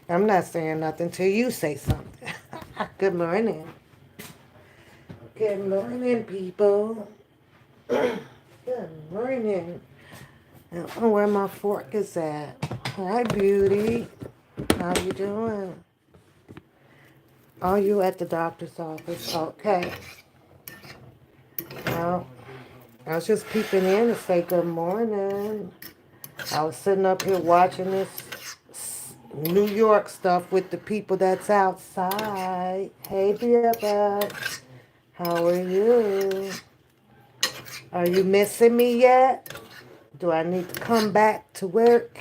I'm not saying nothing till you say something. Good morning. Good morning, people. Good morning. I don't know where my fork is at. Hi, beauty. How you doing? Are you at the doctor's office? Okay. Well, I was just peeping in to say good morning. I was sitting up here watching this New York stuff with the people that's outside. Hey, dear bud. How are you? Are you missing me yet? Do I need to come back to work?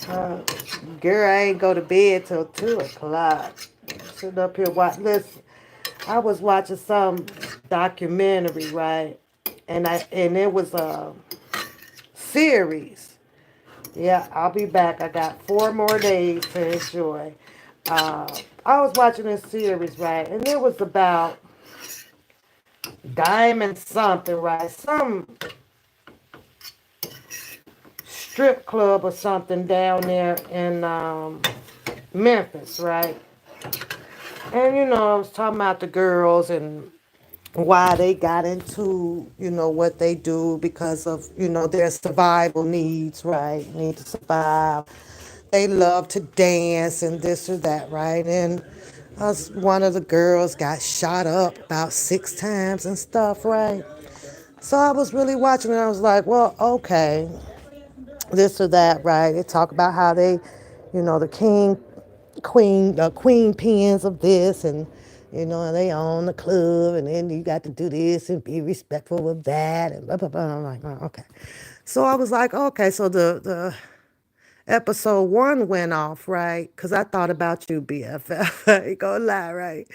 uh, Girl, I ain't go to bed till 2 o'clock. Sitting up here watching. Listen, I was watching some documentary, right? And it was a series. Yeah, I'll be back. I got 4 more days to enjoy. Uh, I was watching this series, right? And it was about Diamond something, right? Some strip club or something down there in Memphis, right? And I was talking about the girls and why they got into, what they do because of, their survival needs, right? Need to survive. They love to dance and this or that, right? And one of the girls got shot up about 6 times and stuff, right? So I was really watching and I was like, well, okay, this or that, right? They talk about how they, the queen pins of this and they own the club and then you got to do this and be respectful of that and blah blah blah. I'm like, oh, okay. So I was like, okay, so the episode 1 went off, right? Because I thought about you, BFF. I ain't gonna lie, right?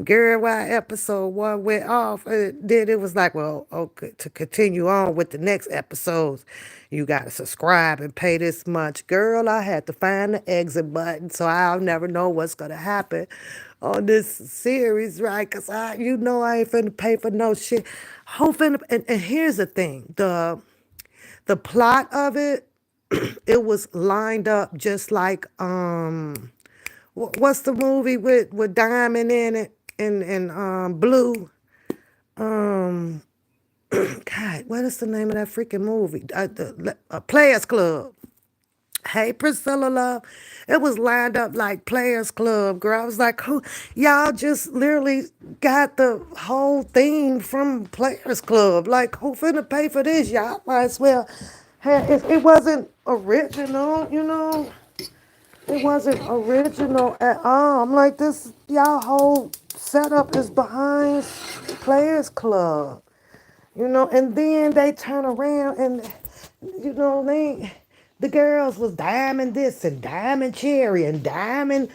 Girl, why episode 1 went off? And then it was like, well, okay, to continue on with the next episodes, you got to subscribe and pay this much. Girl, I had to find the exit button, so I'll never know what's going to happen on this series, right? Because I ain't finna pay for no shit. And here's the thing, the plot of it, it was lined up just like what's the movie with Diamond in it and Blue, um God, what is the name of that freaking movie? Players Club. Hey, Priscilla Love. It was lined up like Players Club, girl. I was like, who? Y'all just literally got the whole theme from Players Club. Like, who finna pay for this? Y'all might as well. It wasn't original. It wasn't original at all. I'm like, this, y'all whole setup is behind Players Club. And then they turn around and You know, the girls was diamond this and diamond cherry and diamond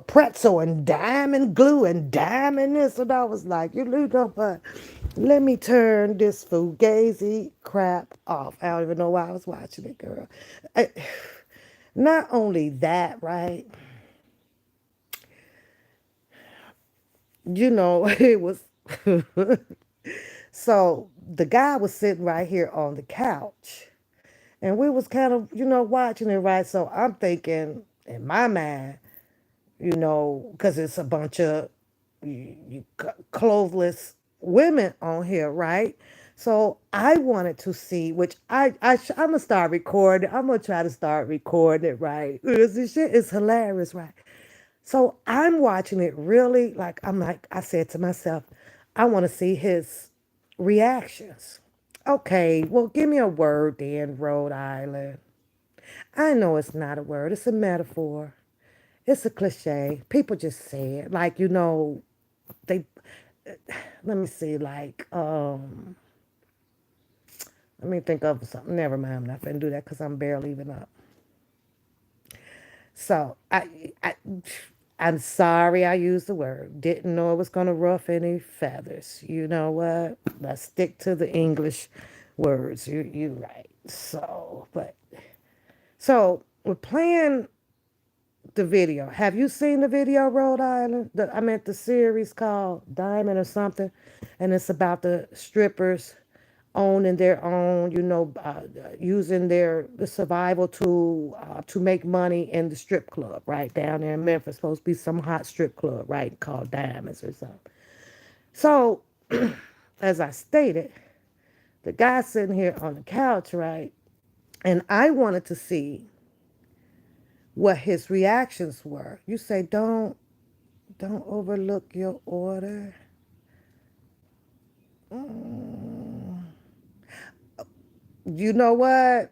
pretzel and diamond glue and diamond this. And I was like, you know what? Let me turn this fugazi crap off. I don't even know why I was watching it, girl. I, not only that, right? It was. So the guy was sitting right here on the couch. And we was kind of, watching it, right? So I'm thinking in my mind, because it's a bunch of clothless women on here, right? So I wanted to see, which I'm gonna start recording. I'm gonna try to start recording it, right? Because this shit is hilarious, right? So I'm watching it really like I said to myself, I want to see his reactions. Okay, well, give me a word then, Rhode Island. I know it's not a word, it's a metaphor. It's a cliche. People just say it. Like, they let me see, like, let me think of something. Never mind, I'm not gonna do that because I'm barely even up. So I'm sorry I used the word. Didn't know it was gonna ruff any feathers. You know what? Let's stick to the English words. You right. So we're playing the video. Have you seen the video, Rhode Island? I meant the series called Diamond or something, and it's about the strippers owning their own, using their the survival tool to make money in the strip club right down there in Memphis. Supposed to be some hot strip club, right, called Diamonds or something. So, as I stated, the guy sitting here on the couch, right, and I wanted to see what his reactions were. You say, don't overlook your order. Mm. You know what?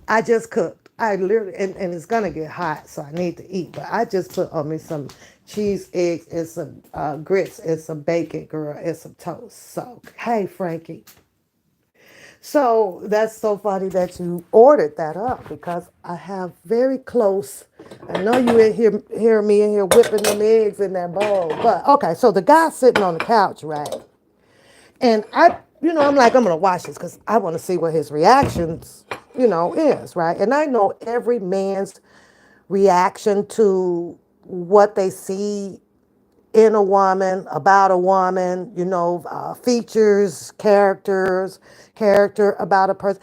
I just cooked. I literally, and it's gonna get hot, so I need to eat. But I just put on me some cheese, eggs, and some grits, and some bacon, girl, and some toast. So, hey, Frankie. So that's so funny that you ordered that up because I have very close. I know you in here hear me in here whipping them eggs in that bowl, but okay. So the guy sitting on the couch, right? And I'm like, I'm gonna watch this because I want to see what his reactions, is right. And I know every man's reaction to what they see in a woman, about a woman, features, character about a person.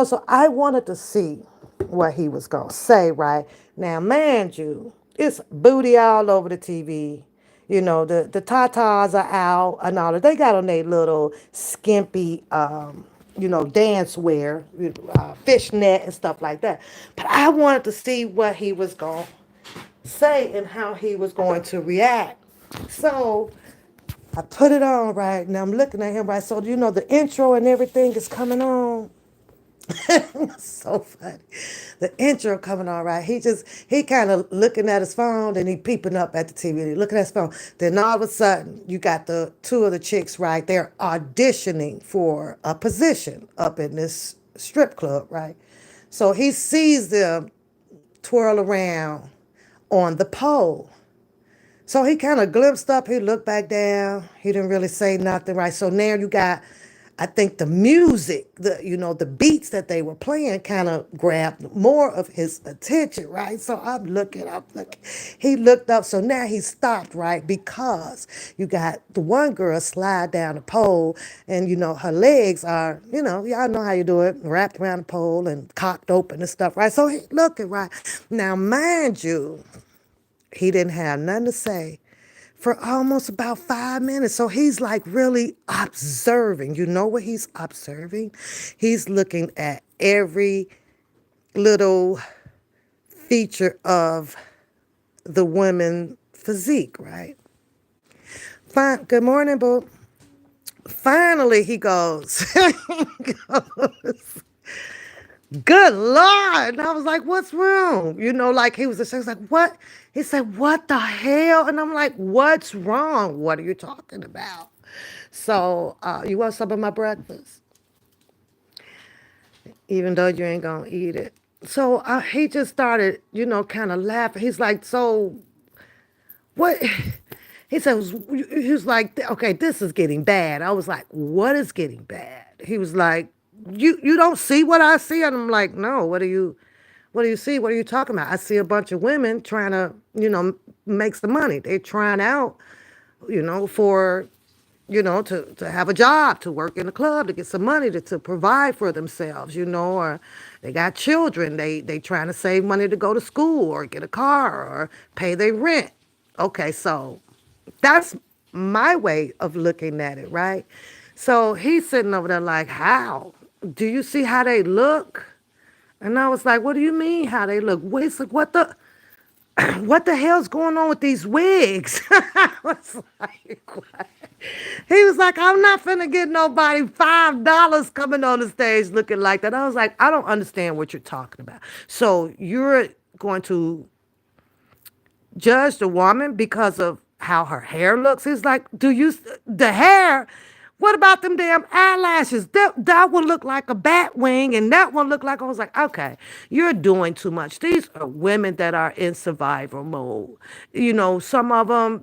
So I wanted to see what he was going to say, right? Now, mind you, it's booty all over the TV. The tatas are out and all that. They got on their little skimpy, dance wear, fishnet and stuff like that. But I wanted to see what he was going to say and how he was going to react. So I put it on right now. I'm looking at him right. So the intro and everything is coming on. So funny. The intro coming on right. He kind of looking at his phone and he peeping up at the TV. And he looking at his phone. Then all of a sudden you got the two of the chicks right there auditioning for a position up in this strip club, right? So he sees them twirl around on the pole. So he kind of glimpsed up, he looked back down, he didn't really say nothing, right? So now you got, I think the music, the beats that they were playing kind of grabbed more of his attention, right? So I'm looking, he looked up, so now he stopped, right? Because you got the one girl slide down the pole and, her legs are, y'all know how you do it, wrapped around the pole and cocked open and stuff, right? So he looking, right? Now, mind you, he didn't have nothing to say for almost about 5 minutes. So he's like really observing. You know what he's observing? He's looking at every little feature of the woman physique, right? Fine. Good morning, boo. Finally, he goes, good Lord. And I was like, what's wrong? Like he was like, what? He said, what the hell? And I'm like, what's wrong? What are you talking about? So you want some of my breakfast, even though you ain't gonna eat it. So he just started, kind of laughing. He's like, so what? He said, he was like, okay, this is getting bad. I was like, what is getting bad? He was like, you don't see what I see? And I'm like, no, what do you see? What are you talking about? I see a bunch of women trying to, make some money. They're trying out, for, to have a job, to work in a club, to get some money, to provide for themselves, or they got children. They trying to save money to go to school or get a car or pay their rent. Okay, so that's my way of looking at it, right? So he's sitting over there like, how? Do you see how they look? And I was like, what do you mean how they look? Wait, like, what the hell's going on with these wigs? I was like, what? He was like, I'm not finna get nobody $5 coming on the stage looking like that. I was like, I don't understand what you're talking about. So you're going to judge the woman because of how her hair looks. He's like, the hair? What about them damn eyelashes? That one look like a bat wing, and that one look like, I was like, okay, you're doing too much. These are women that are in survival mode. Some of them,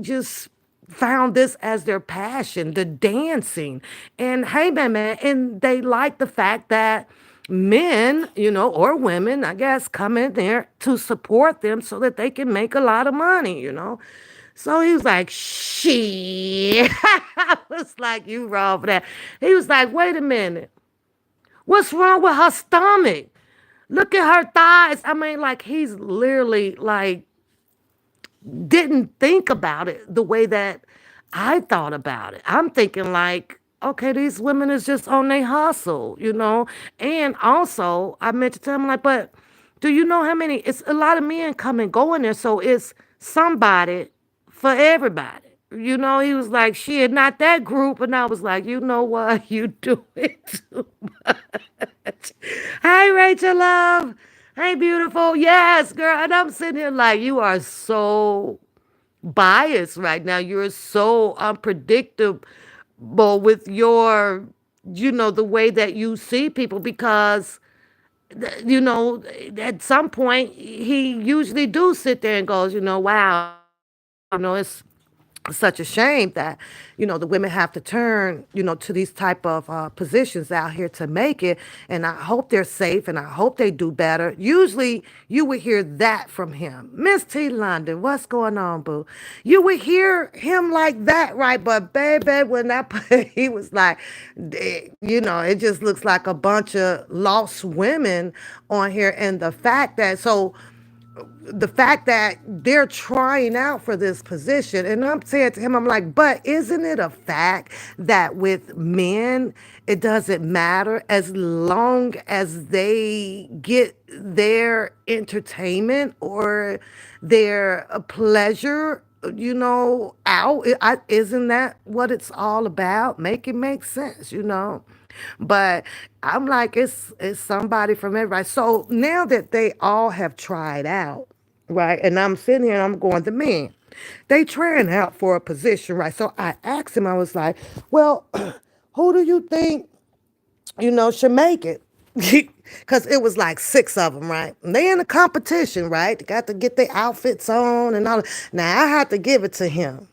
just found this as their passion, the dancing. And hey, man, and they like the fact that men, or women, I guess, come in there to support them so that they can make a lot of money. So he was like, shit. I was like, you wrong for that. He was like, wait a minute. What's wrong with her stomach? Look at her thighs. I mean, like, he's literally like didn't think about it the way that I thought about it. I'm thinking like, okay, these women is just on their hustle. And also, I mentioned to him like, but do you know how many? It's a lot of men come and go in there, so it's somebody for everybody. He was like, shit, not that group. And I was like, you know what? You do it too much. Hey, Rachel Love. Hey, beautiful. Yes, girl. And I'm sitting here like, you are so biased right now. You're so unpredictable with your, the way that you see people because, at some point, he usually do sit there and goes, wow, it's such a shame that the women have to turn to these type of positions out here to make it, and I hope they're safe and I hope they do better. Usually you would hear that from him. Miss T London, what's going on, boo? You would hear him like that, right? But baby, when that he was like, it just looks like a bunch of lost women on here. And the fact that they're trying out for this position. And I'm saying to him, I'm like, but isn't it a fact that with men, it doesn't matter as long as they get their entertainment or their pleasure, out? Isn't that what it's all about? Make it make sense. But I'm like, it's somebody from everybody. So now that they all have tried out, right? And I'm sitting here and I'm going, the men, they trying out for a position, right? So I asked him, I was like, well, who do you think, should make it? Because it was like six of them, right? And they in a competition, right? They got to get their outfits on and all. Now I had to give it to him.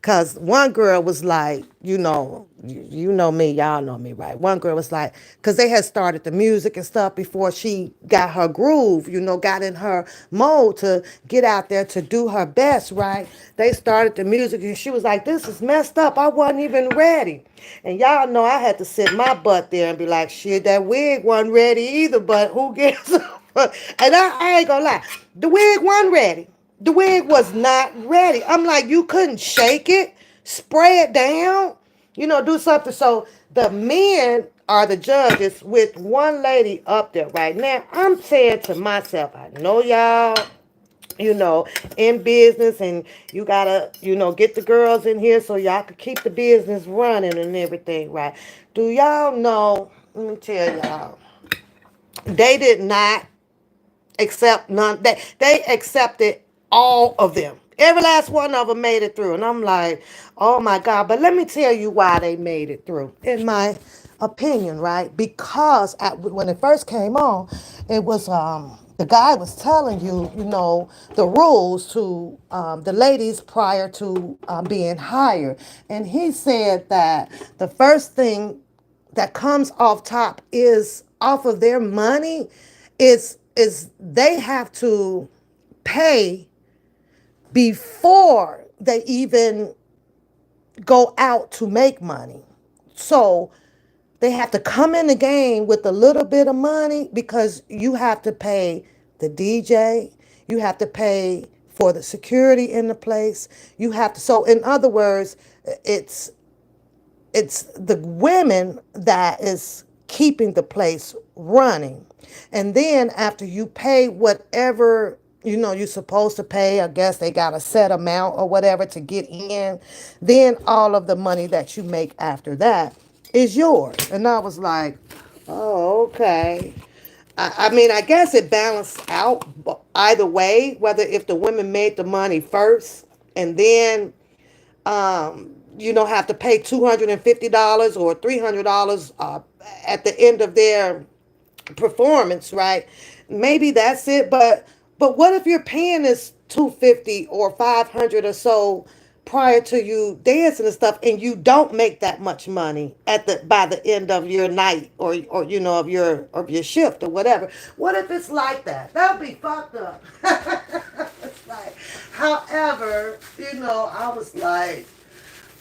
Cause one girl was like, you know me, y'all know me, right? One girl was like, cause they had started the music and stuff before she got her groove, got in her mode to get out there to do her best, right? They started the music and she was like, this is messed up. I wasn't even ready. And y'all know I had to sit my butt there and be like, shit, that wig wasn't ready either, but who gives a fuck? And I ain't gonna lie, the wig wasn't ready. The wig was not ready. I'm like, you couldn't shake it, spray it down, do something. So the men are the judges with one lady up there right now. I'm saying to myself, I know y'all, in business and you gotta, get the girls in here so y'all can keep the business running and everything, right? Do y'all know, let me tell y'all, they did not accept none. They accepted all of them. Every last one of them made it through. And I'm like, oh my God. But let me tell you why they made it through, in my opinion, right? Because when it first came on, it was the guy was telling you, the rules to the ladies prior to being hired. And he said that the first thing that comes off top is off of their money is they have to pay before they even go out to make money. So they have to come in the game with a little bit of money because you have to pay the DJ, you have to pay for the security in the place. You have to, so in other words, it's it's the women that is keeping the place running. And then after you pay whatever you're supposed to pay, I guess they got a set amount or whatever to get in, then all of the money that you make after that is yours. And I was like, oh, okay. I mean, I guess it balanced out either way, whether if the women made the money first and then have to pay $250 or $300 at the end of their performance, right? Maybe that's it, but what if you're paying this 250 or 500 or so prior to you dancing and stuff, and you don't make that much money at the by the end of your night or of your shift or whatever? What if it's like that? That would be fucked up. It's like, however, I was like,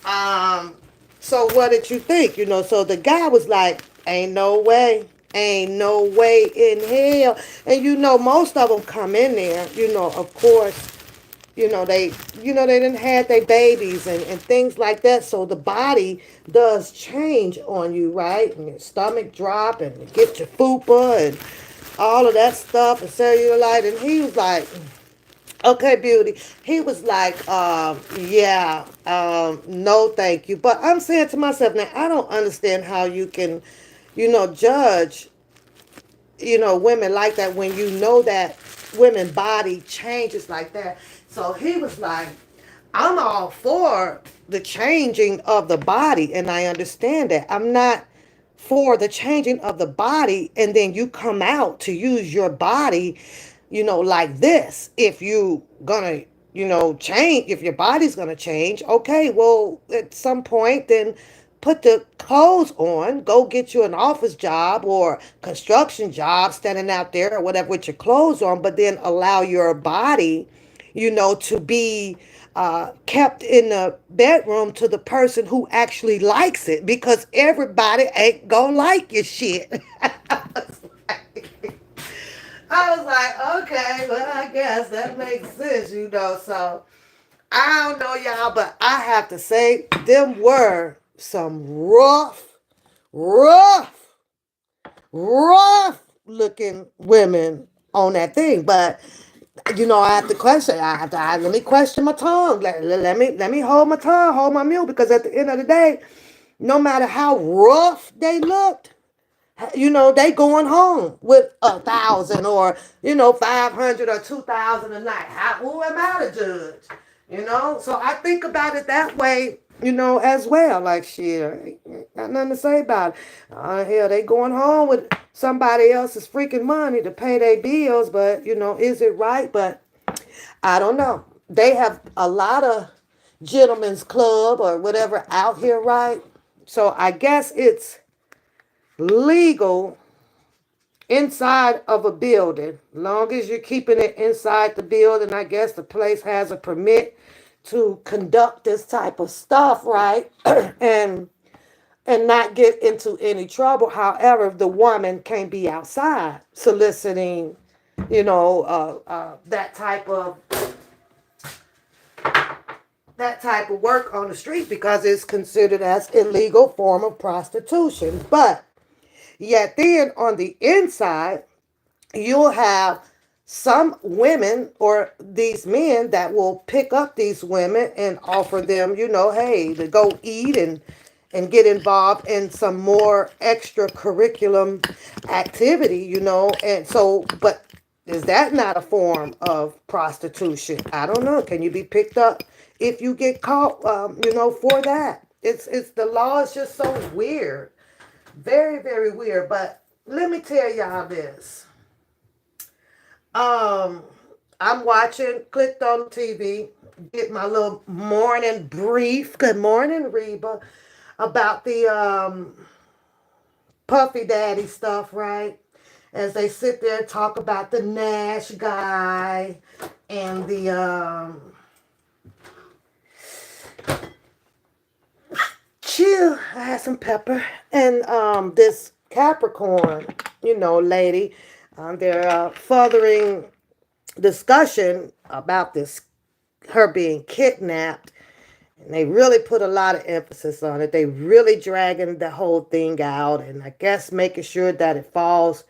um, so what did you think? So the guy was like, ain't no way. Ain't no way in hell. And most of them come in there, of course, they didn't have their babies and things like that. So the body does change on you, right? And your stomach drop and you get your fupa and all of that stuff and cellulite. And he was like, okay, beauty. He was like, yeah, no, thank you. But I'm saying to myself, now, I don't understand how you can, judge, women like that when you know that women body changes like that. So he was like, I'm all for the changing of the body, and I understand that. I'm not for the changing of the body, and then you come out to use your body, like this. If you gonna, change, if your body's gonna change, okay, well, at some point, then put the clothes on, go get you an office job or construction job, standing out there or whatever with your clothes on, but then allow your body, to be kept in the bedroom to the person who actually likes it, because everybody ain't gonna like your shit. I was like, okay, well, I guess that makes sense. So I don't know, y'all, but I have to say, them were some rough, rough looking women on that thing. But I have to question. Let me question my tongue. Let me hold my tongue, hold my mule, because at the end of the day, no matter how rough they looked, they going home with 1,000 or 500 or 2,000 a night. Who am I to judge? So I think about it that way, as well. Like, shit, ain't got nothing to say about it. Hell, they going home with somebody else's freaking money to pay their bills, but is it right? But I don't know. They have a lot of gentlemen's club or whatever out here, right? So I guess it's legal inside of a building. Long as you're keeping it inside the building, I guess the place has a permit to conduct this type of stuff, right? and and not get into any trouble. However, the woman can't be outside soliciting, that type of work on the street, because it's considered as illegal form of prostitution. But yet then on the inside, you'll have some women or these men that will pick up these women and offer them, hey, to go eat and get involved in some more extra curriculum activity, and so, but Is that not a form of prostitution? I don't know. Can you be picked up if you get caught? For that. It's the law is just so weird, very very weird. But let me tell y'all this. Um, I'm watching, clicked on the TV, get my little morning brief. Good morning, Reba, about the Puffy Daddy stuff, right? As they sit there and talk about the Nash guy and the chill. I had some pepper and this Capricorn, lady. They're furthering discussion about this her being kidnapped, and they really put a lot of emphasis on it. They really dragging the whole thing out, and I guess making sure that it falls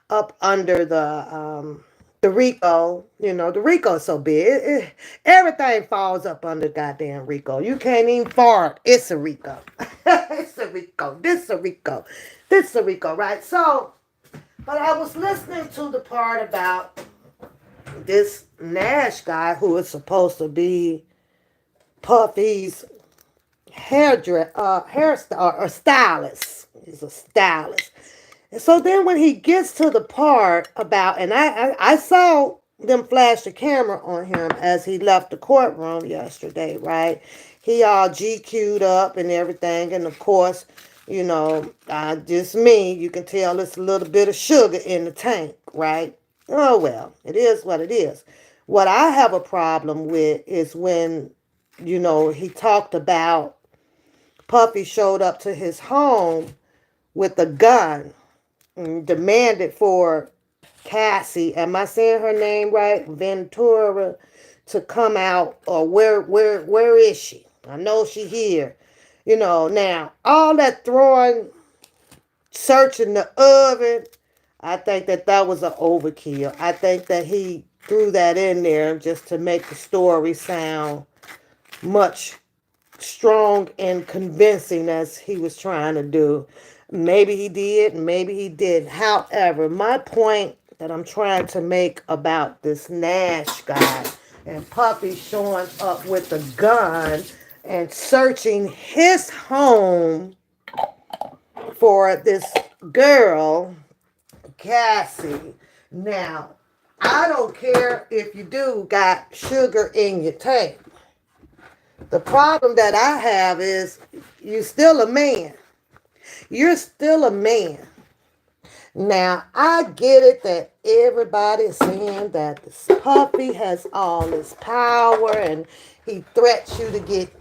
up under the RICO. The RICO is so big. Everything falls up under goddamn RICO. You can't even fart. It's a RICO. It's a RICO. This a RICO. This a RICO, right? So, but I was listening to the part about this Nash guy who is supposed to be Puffy's hairstyle or stylist. He's a stylist. And so then when he gets to the part about, and I saw them flash the camera on him as he left the courtroom yesterday, right? He all GQ'd up and everything. And of course, just me, you can tell it's a little bit of sugar in the tank, right? Oh, well, it is what it is. What I have a problem with is when, he talked about Puffy showed up to his home with a gun and demanded for Cassie, am I saying her name right? Ventura, to come out, or where is she? I know she here. Now all that throwing, searching the oven, I think that was an overkill. I think that he threw that in there just to make the story sound much strong and convincing as he was trying to do. Maybe he did, maybe he didn't. However, my point that I'm trying to make about this Nash guy and Puffy showing up with a gun and searching his home for this girl, Cassie. Now, I don't care if you do got sugar in your tank. The problem that I have is you're still a man. You're still a man. Now, I get it that everybody's saying that this puppy has all this power and he threats you to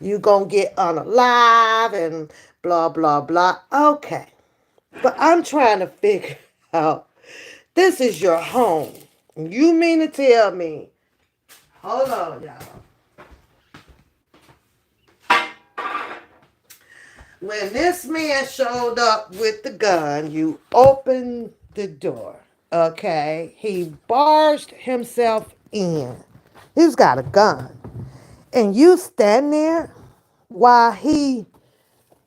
you gonna get unalive and blah, blah, blah. Okay. But I'm trying to figure out, this is your home. You mean to tell me, hold on, y'all. When this man showed up with the gun, you opened the door. Okay? He barged himself in. He's got a gun. And you stand there while he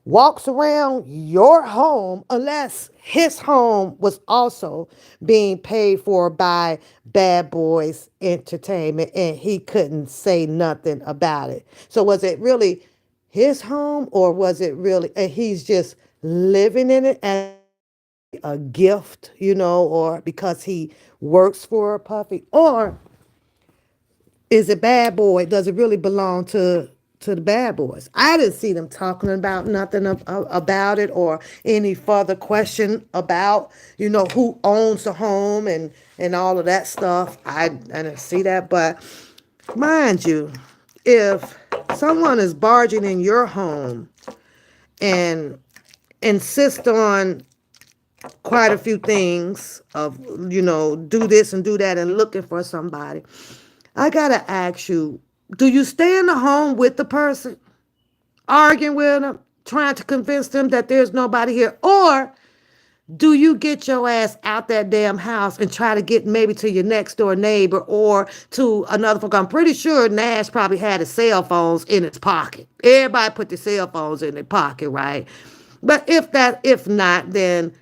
walks around your home, unless his home was also being paid for by Bad Boys Entertainment and he couldn't say nothing about it. So was it really his home, or was it really, and he's just living in it as a gift, or because he works for Puffy? Or is it Bad Boy? Does it really belong to the Bad Boys? I didn't see them talking about nothing about it, or any further question about who owns the home and all of that stuff. I didn't see that. But mind you, if someone is barging in your home and insist on quite a few things of do this and do that and looking for somebody, I gotta ask you, do you stay in the home with the person, arguing with them, trying to convince them that there's nobody here? Or do you get your ass out that damn house and try to get maybe to your next door neighbor or to another folk? I'm pretty sure Nash probably had his cell phones in his pocket. Everybody put their cell phones in their pocket, right? But if not, then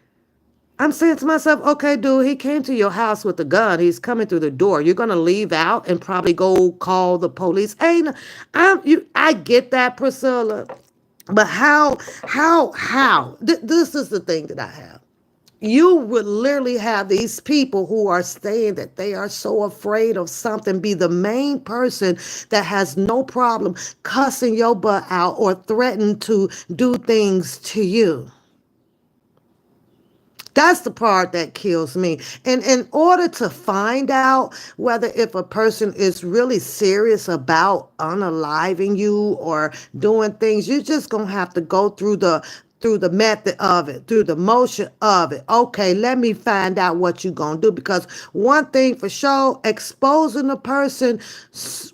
I'm saying to myself, okay, dude, he came to your house with a gun. He's coming through the door. You're gonna leave out and probably go call the police. Ain't I get that, Priscilla. But this is the thing that I have. You would literally have these people who are saying that they are so afraid of something be the main person that has no problem cussing your butt out or threatening to do things to you. That's the part that kills me. And in order to find out whether if a person is really serious about unaliving you or doing things, you're just gonna have to go through the method of it, through the motion of it. Okay, let me find out what you're gonna do, because one thing for sure, exposing a person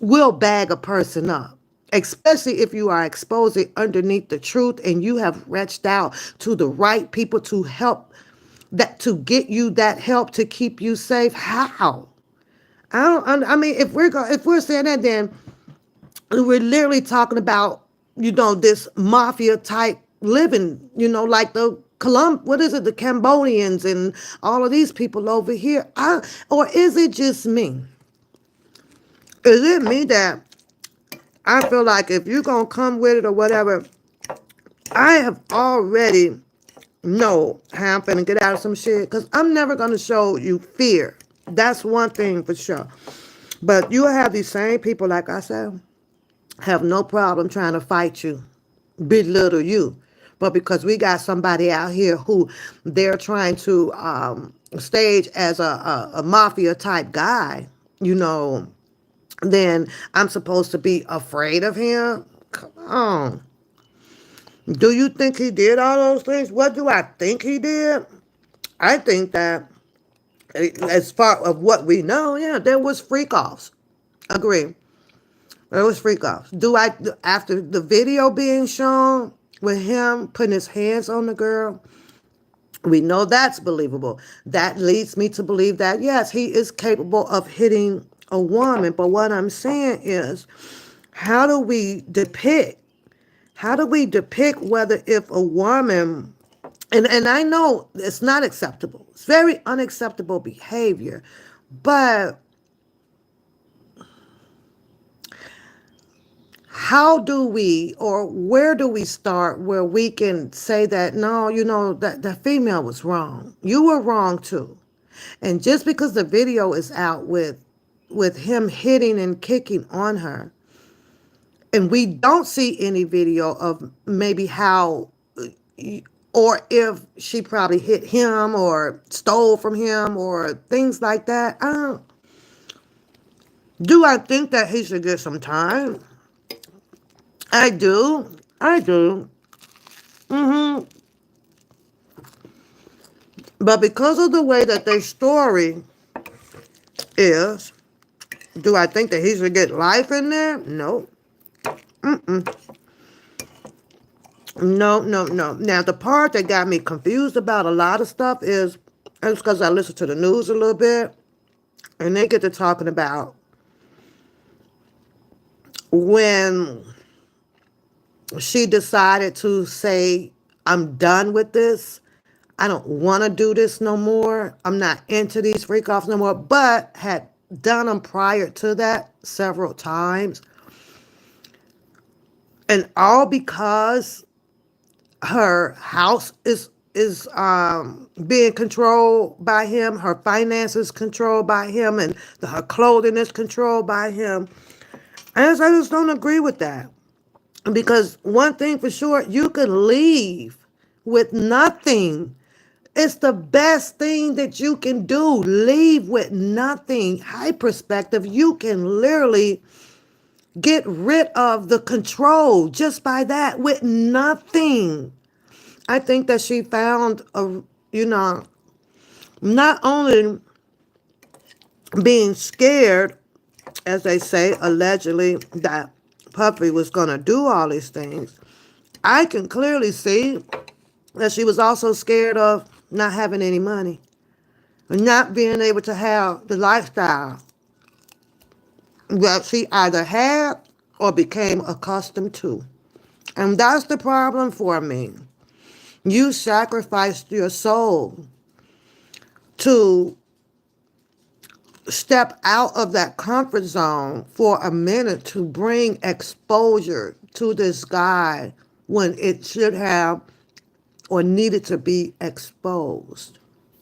will bag a person up, especially if you are exposing underneath the truth and you have reached out to the right people to help, that to get you that help to keep you safe. How? I mean, if we're saying that, then we're literally talking about, this mafia type living, like the what is it, the Cambodians and all of these people over here. Or is it just me? Is it me that I feel like if you're gonna come with it or whatever, I have already know how I'm finna get out of some shit, because I'm never gonna show you fear. That's one thing for sure. But you have these same people, like I said, have no problem trying to fight you, belittle you. But because we got somebody out here who they're trying to stage as a mafia type guy, then I'm supposed to be afraid of him? Come on. Do you think he did all those things? What do I think he did? I think that, as far of what we know, yeah, there was freak offs. Agree. There was freak offs. After the video being shown with him putting his hands on the girl, we know that's believable. That leads me to believe that, yes, he is capable of hitting a woman. But what I'm saying is, how do we depict? How do we depict whether if a woman, and I know it's not acceptable. It's very unacceptable behavior. But how do we, or where do we start where we can say that, no, that the female was wrong. You were wrong too. And just because the video is out with him hitting and kicking on her, and we don't see any video of maybe how, or if she probably hit him or stole from him or things like that. Do I think that he should get some time? I do. I do. But because of the way that their story is, do I think that he should get life in there? No. No, no, no. Now, the part that got me confused about a lot of stuff is, it's because I listen to the news a little bit, and they get to talking about when she decided to say, I'm done with this. I don't want to do this no more. I'm not into these freak offs no more, but had done them prior to that several times. And all because her house is being controlled by him, her finances controlled by him, and her clothing is controlled by him. And I just don't agree with that. Because one thing for sure, you can leave with nothing. It's the best thing that you can do. Leave with nothing. High perspective, you can literally get rid of the control just by that, with nothing. I think that she found not only being scared, as they say, allegedly, that Puffy was going to do all these things. I can clearly see that she was also scared of not having any money, not being able to have the lifestyle that she either had or became accustomed to. And that's the problem for me. You sacrificed your soul to step out of that comfort zone for a minute to bring exposure to this guy when it should have or needed to be exposed.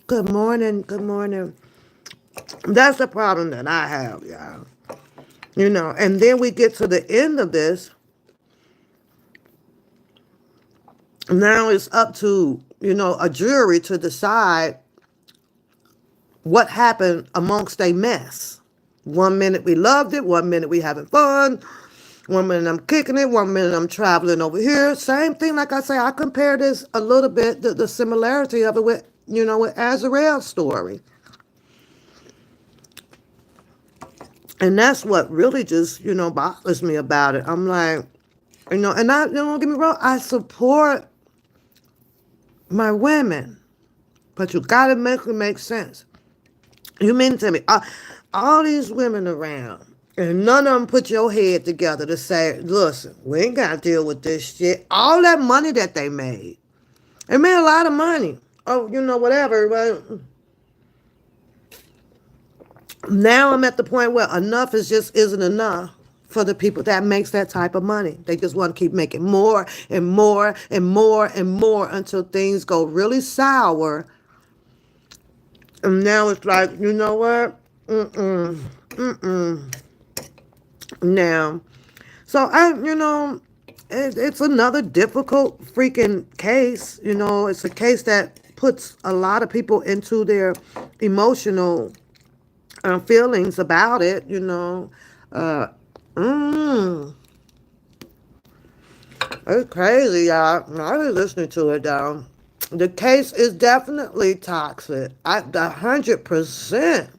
Good morning, good morning. That's the problem that I have, y'all. And then we get to the end of this. Now it's up to, a jury to decide what happened amongst a mess. 1 minute we loved it, 1 minute we having fun, 1 minute I'm kicking it, 1 minute I'm traveling over here. Same thing, like I say, I compare this a little bit, the similarity of it with, with Azrael's story. And that's what really just, bothers me about it. I'm like, and I, don't get me wrong, I support my women, but you gotta make it make sense. You mean to tell me, all these women around, and none of them put your head together to say, listen, we ain't got to deal with this shit. All that money that they made. It made a lot of money. Oh, whatever. But now I'm at the point where enough isn't enough for the people that makes that type of money. They just want to keep making more and more and more and more until things go really sour. And now it's like, you know what? Now, so it's another difficult freaking case. It's a case that puts a lot of people into their emotional feelings about it. It's crazy, y'all. I was listening to it though. The case is definitely toxic, 100%.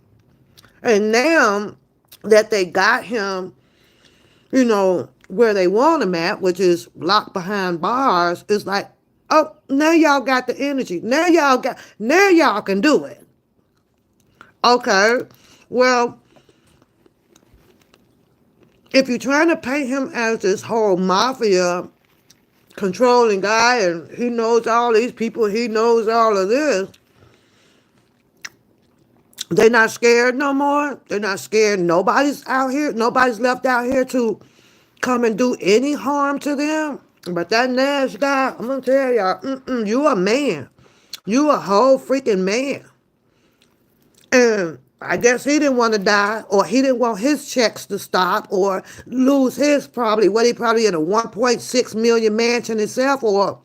And now that they got him, where they want him at, which is locked behind bars, it's like, oh, now y'all got the energy. Now y'all can do it. Okay, well, if you're trying to paint him as this whole mafia controlling guy and he knows all these people, he knows all of this, they're not scared no more. They're not scared. Nobody's out here. Nobody's left out here to come and do any harm to them. But that Nash guy, I'm going to tell y'all, you a man. You a whole freaking man. And I guess he didn't want to die, or he didn't want his checks to stop, or lose his probably in a 1.6 million mansion itself, or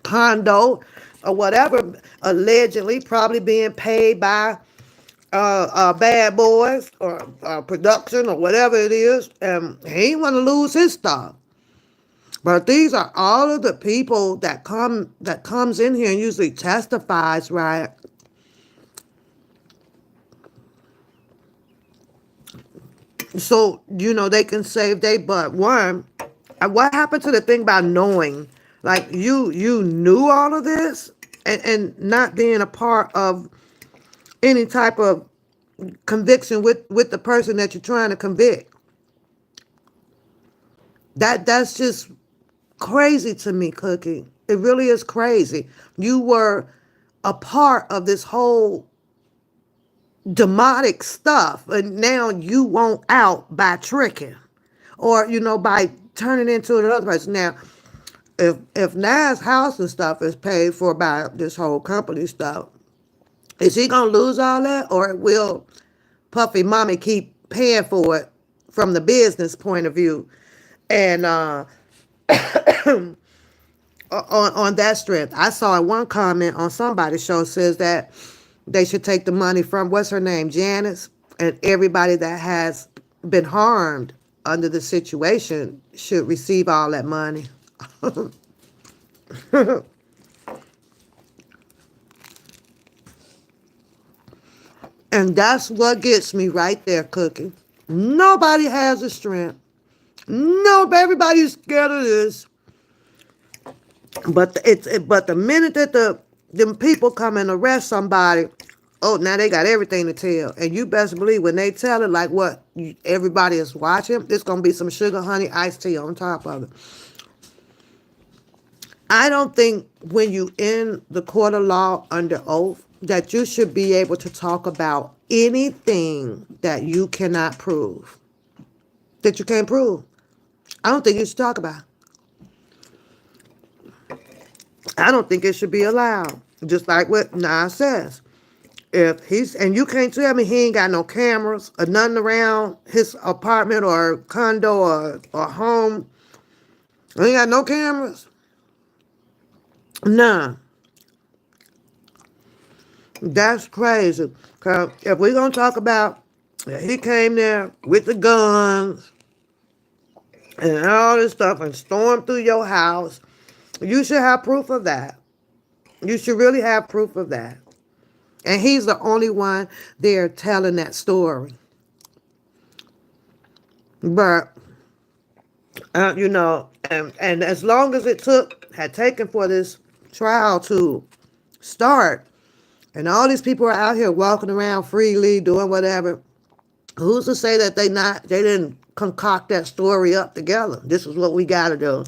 condo, or whatever, allegedly probably being paid by Bad Boys or production or whatever it is, and he ain't want to lose his stuff. But these are all of the people that comes in here and usually testifies, right? So they can save their butt. One, what happened to the thing about knowing? Like you knew all of this and not being a part of any type of conviction with the person that you're trying to convict. That's just crazy to me, Cookie. It really is crazy. You were a part of this whole demonic stuff, and now you want out by tricking, or by turning into another person. Now, if Nash house and stuff is paid for by this whole company stuff, is he gonna lose all that, or will Puffy Mommy keep paying for it from the business point of view? And on that strength, I saw one comment on somebody's show says that they should take the money from, what's her name, Janice, and everybody that has been harmed under the situation should receive all that money. And that's what gets me right there, Cookie. Nobody has the strength. No, everybody's scared of this. But but the minute that them people come and arrest somebody, oh, now they got everything to tell. And you best believe when they tell it, like what everybody is watching, it's gonna be some sugar, honey, iced tea on top of it. I don't think when you in the court of law under oath, that you should be able to talk about anything that you cannot prove, that you can't prove. I don't think you should talk about it. I don't think it should be allowed. Just like what Nash says. If he's, and you can't tell me he ain't got no cameras or nothing around his apartment or condo or home. He ain't got no cameras. Nah. That's crazy. Cause if we're gonna talk about that he came there with the guns and all this stuff and stormed through your house, you should have proof of that. You should really have proof of that. And he's the only one there telling that story. But and as long as had taken for this trial to start, and all these people are out here walking around freely, doing whatever, who's to say that they didn't concoct that story up together? This is what we got to do.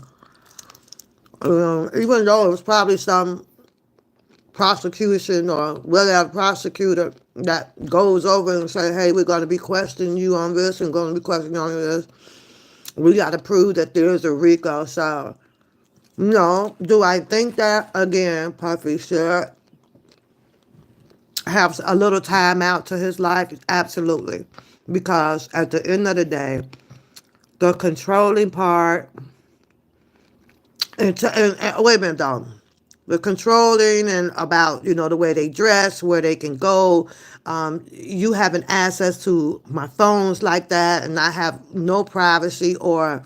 Even though it was probably some prosecution or whatever prosecutor that goes over and say, hey, we're going to be questioning you on this and going to be questioning you on this. We got to prove that there's a RICO. So, no, do I think that, again, Puffy should have a little time out to his life? Absolutely. Because at the end of the day, the controlling part, and wait a minute, though. The controlling and about, the way they dress, where they can go. You having access to my phones like that, and I have no privacy or,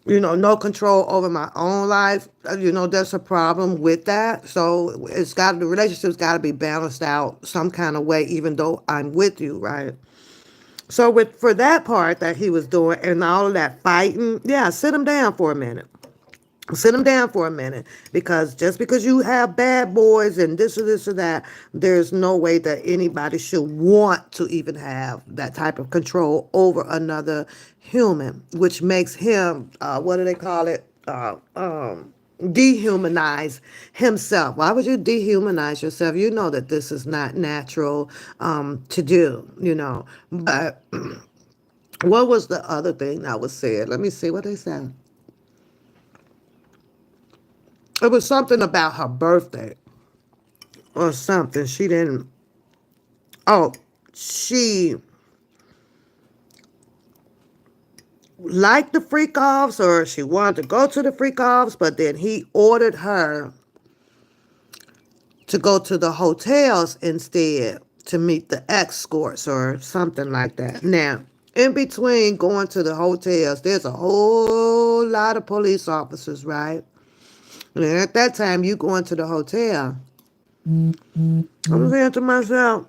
no control over my own life. There's a problem with that. So the relationship's got to be balanced out some kind of way, even though I'm with you, right? So for that part that he was doing and all of that fighting, yeah, sit him down for a minute. Sit them down for a minute, because just because you have bad boys and this or this or that, there's no way that anybody should want to even have that type of control over another human, which makes him, what do they call it? Dehumanize himself. Why would you dehumanize yourself? You know that this is not natural to do, But what was the other thing that was said? Let me see what they said. It was something about her birthday or something. She didn't. Oh, she liked the freak offs, or she wanted to go to the freak offs, but then he ordered her to go to the hotels instead to meet the escorts or something like that. Now, in between going to the hotels, there's a whole lot of police officers, right? And at that time, you go into the hotel. I'm saying to myself,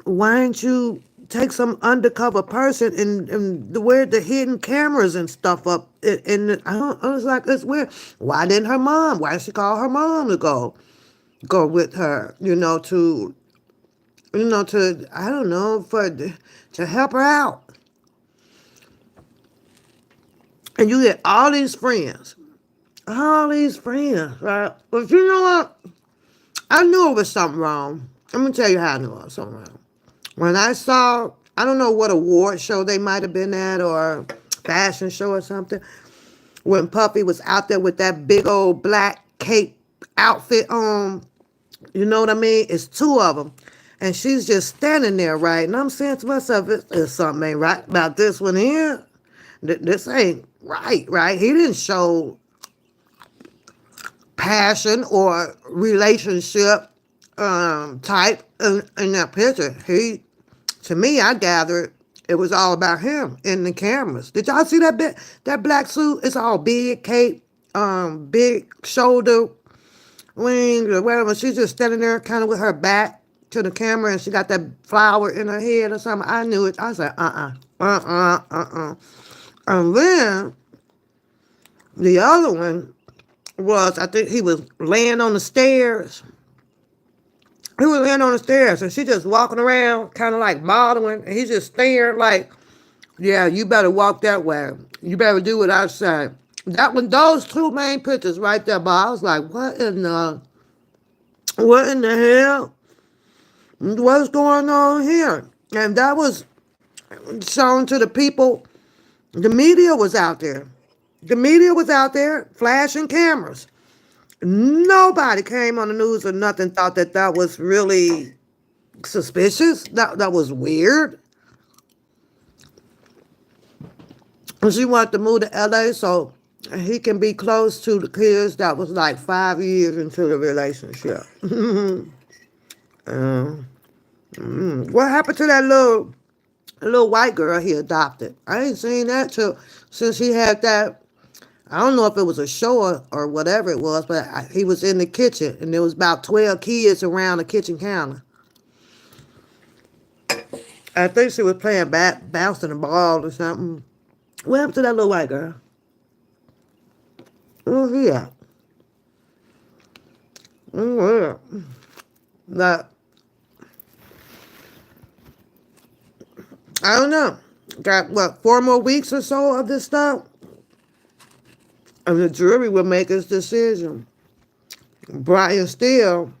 why didn't you take some undercover person and where the hidden cameras and stuff up? And I was like, it's weird. Why didn't why did she call her mom to go with her, I don't know, to help her out. And you get all these friends, right? But you know what? I knew it was something wrong. I'm going to tell you how I knew it was something wrong. When I saw, I don't know what award show they might have been at, or fashion show or something, when Puffy was out there with that big old black cape outfit on, you know what I mean? It's two of them. And she's just standing there, right? And I'm saying to myself, there's something ain't right about this one here. This ain't right? He didn't show passion or relationship type in that picture. To me, I gathered it was all about him in the cameras. Did y'all see that black suit? It's all big cape, big shoulder wings or whatever. She's just standing there kind of with her back to the camera, and she got that flower in her head or something. I knew it. I was like, And then the other one was, I think he was laying on the stairs. He was laying on the stairs, and she just walking around, kind of like modeling, and he's just staring like, yeah, you better walk that way. You better do what I say. Those two main pictures right there, but I was like, what in the hell? What's going on here? And that was shown to the people. The media was out there. The media was out there flashing cameras. Nobody came on the news or nothing thought that that was really suspicious. That was weird. And she wanted to move to LA so he can be close to the kids. That was like 5 years into the relationship. What happened to that little white girl he adopted? I ain't seen that till since he had that. I don't know if it was a show or whatever it was, but he was in the kitchen and there was about 12 kids around the kitchen counter. I think she was playing bouncing a ball or something. What happened to that little white girl? Oh, yeah. Oh, yeah. Now, I don't know. Got, what, 4 more weeks or so of this stuff? And the jury will make its decision. Brian Steele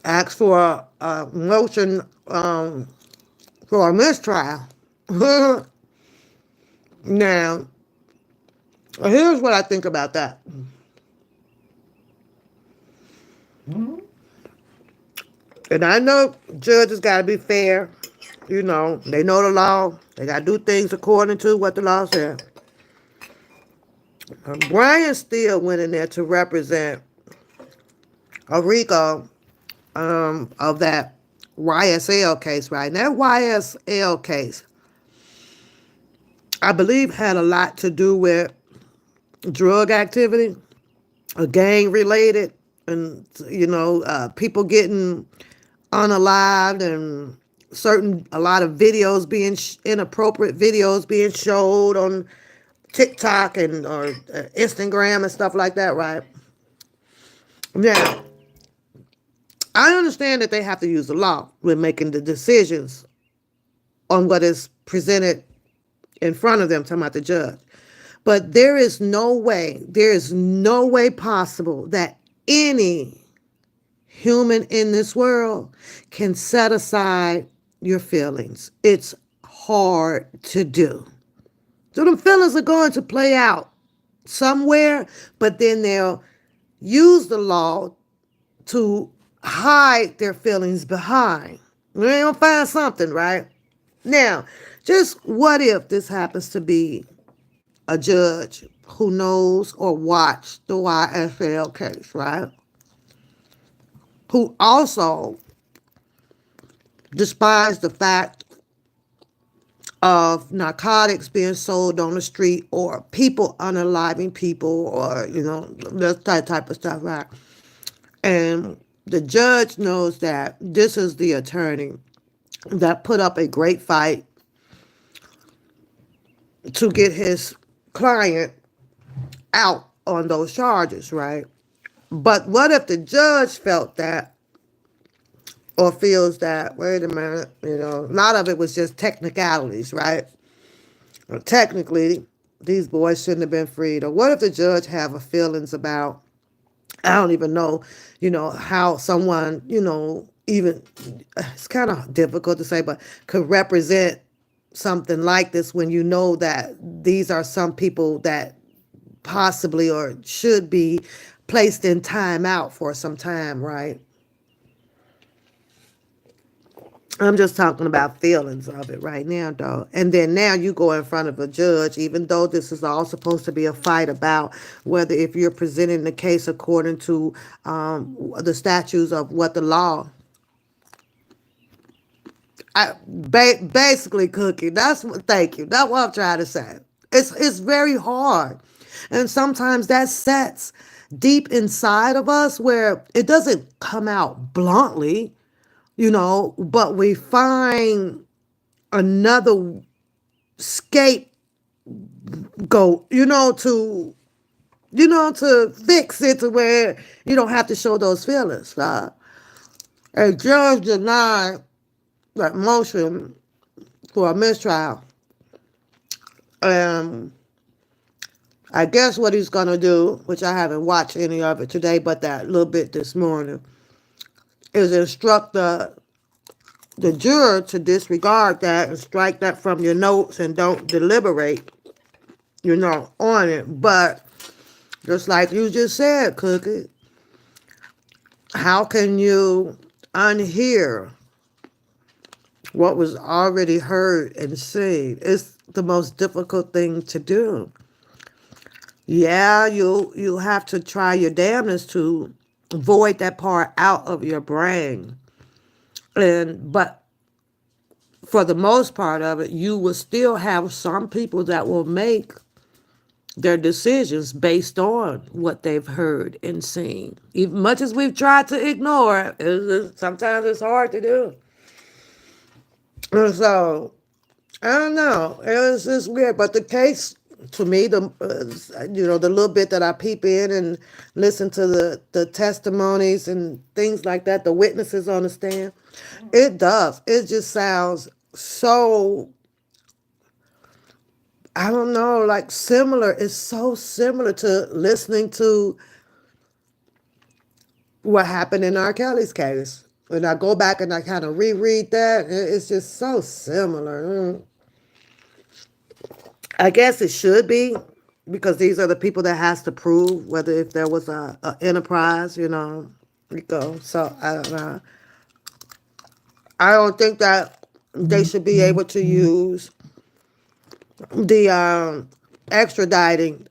asked for a motion for a mistrial. Now, here's what I think about that. And I know judges got to be fair. You know, they know the law. They got to do things according to what the law says. Brian Steele went in there to represent a RICO of that YSL case, right? And that YSL case, I believe, had a lot to do with drug activity, gang related, and people getting unalived and a lot of videos being inappropriate videos being showed on TikTok and or Instagram and stuff like that, right? Now, I understand that they have to use the law when making the decisions on what is presented in front of them, talking about the judge. But there is no way possible that any human in this world can set aside your feelings. It's hard to do. So the feelings are going to play out somewhere, but then they'll use the law to hide their feelings behind. They're going to find something, right? Now, just what if this happens to be a judge who knows or watched the YSL case, right? Who also despised the fact of narcotics being sold on the street or people unaliving people or, that type of stuff, right? And the judge knows that this is the attorney that put up a great fight to get his client out on those charges, right? But what if the judge felt that or feels that, wait a minute, a lot of it was just technicalities, right? Well, technically, these boys shouldn't have been freed. Or what if the judge have a feelings about, I don't even know, how someone, even, it's kind of difficult to say, but could represent something like this when you know that these are some people that possibly or should be placed in timeout for some time, right? I'm just talking about feelings of it right now, though. And then now you go in front of a judge, even though this is all supposed to be a fight about whether if you're presenting the case according to the statutes of what the law. Basically, Cookie. Thank you. That's what I'm trying to say. It's very hard, and sometimes that sets deep inside of us where it doesn't come out bluntly, but we find another scapegoat, to fix it to where you don't have to show those feelings. A judge denied that motion for a mistrial. I guess what he's going to do, which I haven't watched any of it today, but that little bit this morning, is instruct the juror to disregard that and strike that from your notes and don't deliberate, on it. But just like you just said, Cookie, how can you unhear what was already heard and seen? It's the most difficult thing to do. Yeah, you have to try your damnedest to void that part out of your brain. But for the most part of it, you will still have some people that will make their decisions based on what they've heard and seen. Even much as we've tried to ignore it, sometimes it's hard to do. And so, I don't know. It's weird. But the case, to me, the little bit that I peep in and listen to the testimonies and things like that, the witnesses on the stand, it does. It just sounds so, I don't know, like similar. It's so similar to listening to what happened in R. Kelly's case. When I go back and I kind of reread that, it's just so similar. I guess it should be, because these are the people that has to prove whether if there was a enterprise, So I don't know. I don't think that they should be able to use the extraditing,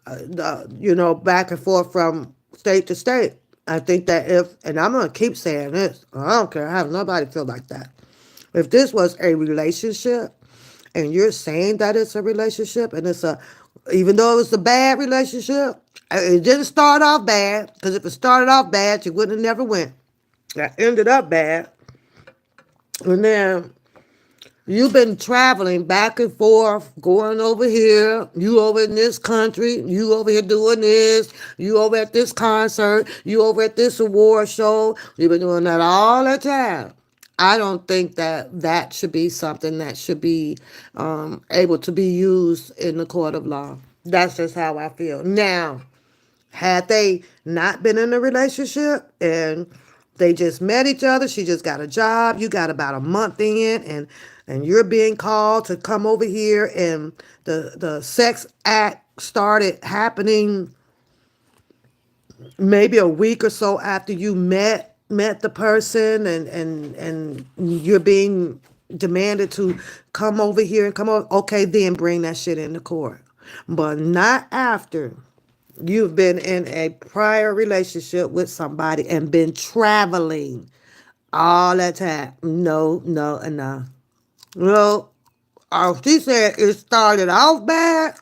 back and forth from state to state. I think that and I'm going to keep saying this, I don't care how nobody feel like that. If this was a relationship and you're saying that it's a relationship and even though it was a bad relationship, it didn't start off bad, because if it started off bad, you wouldn't have never went. That ended up bad. And then you've been traveling back and forth, going over here, you over in this country, you over here doing this, you over at this concert, you over at this award show. You've been doing that all the time. I don't think that should be something that should be able to be used in the court of law. That's just how I feel. Now, had they not been in a relationship and they just met each other, she just got a job, you got about a month in, and you're being called to come over here, and the sex act started happening maybe a week or so after you met the person, and you're being demanded to come over here and come over, okay, then bring that shit into court. But not after you've been in a prior relationship with somebody and been traveling all that time. No, no, and no. Well, she said it started off bad.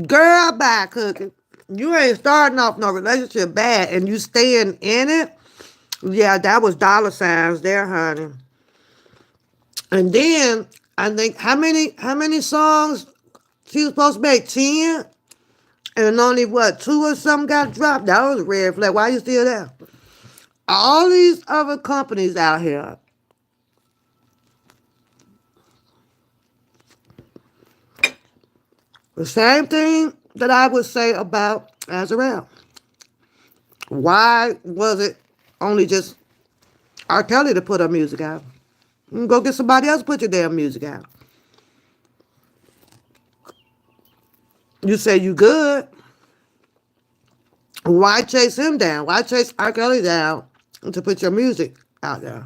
Girl, bye, Cookie. You ain't starting off no relationship bad and you staying in it. Yeah, that was dollar signs there, honey. And then I think how many songs she was supposed to make? 10? And only 2 or something got dropped. That was a red flag. Why you still there? All these other companies out here, the same thing that I would say about Azarel. Why was it only just R. Kelly to put her music out? Go get somebody else to put your damn music out. You say you good. Why chase him down? Why chase R. Kelly down to put your music out there?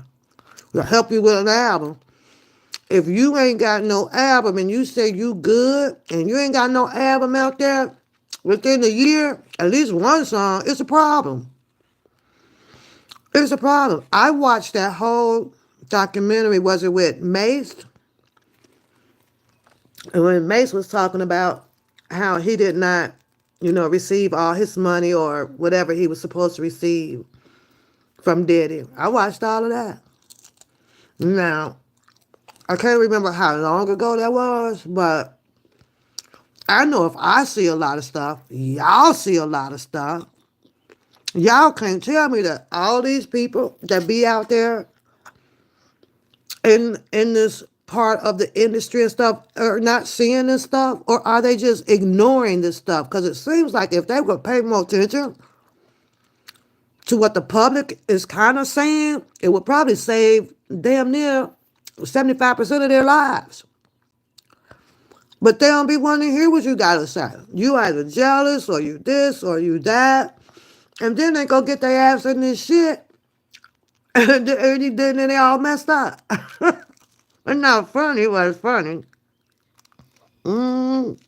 To help you with an album. If you ain't got no album and you say you good and you ain't got no album out there within a year, at least one song, it's a problem. It's a problem. I watched that whole documentary, was it with Mace? And when Mace was talking about how he did not, receive all his money or whatever he was supposed to receive from Diddy. I watched all of that. Now, I can't remember how long ago that was, but I know if I see a lot of stuff, y'all see a lot of stuff. Y'all can't tell me that all these people that be out there in this part of the industry and stuff are not seeing this stuff, or are they just ignoring this stuff? Because it seems like if they would pay more attention, to what the public is kind of saying, it would probably save damn near 75% of their lives. But they don't be wanting to hear what you got to say. You either jealous or you this or you that. And then they go get their ass in this shit. And then they all messed up. It's not funny, but it's funny. Mm,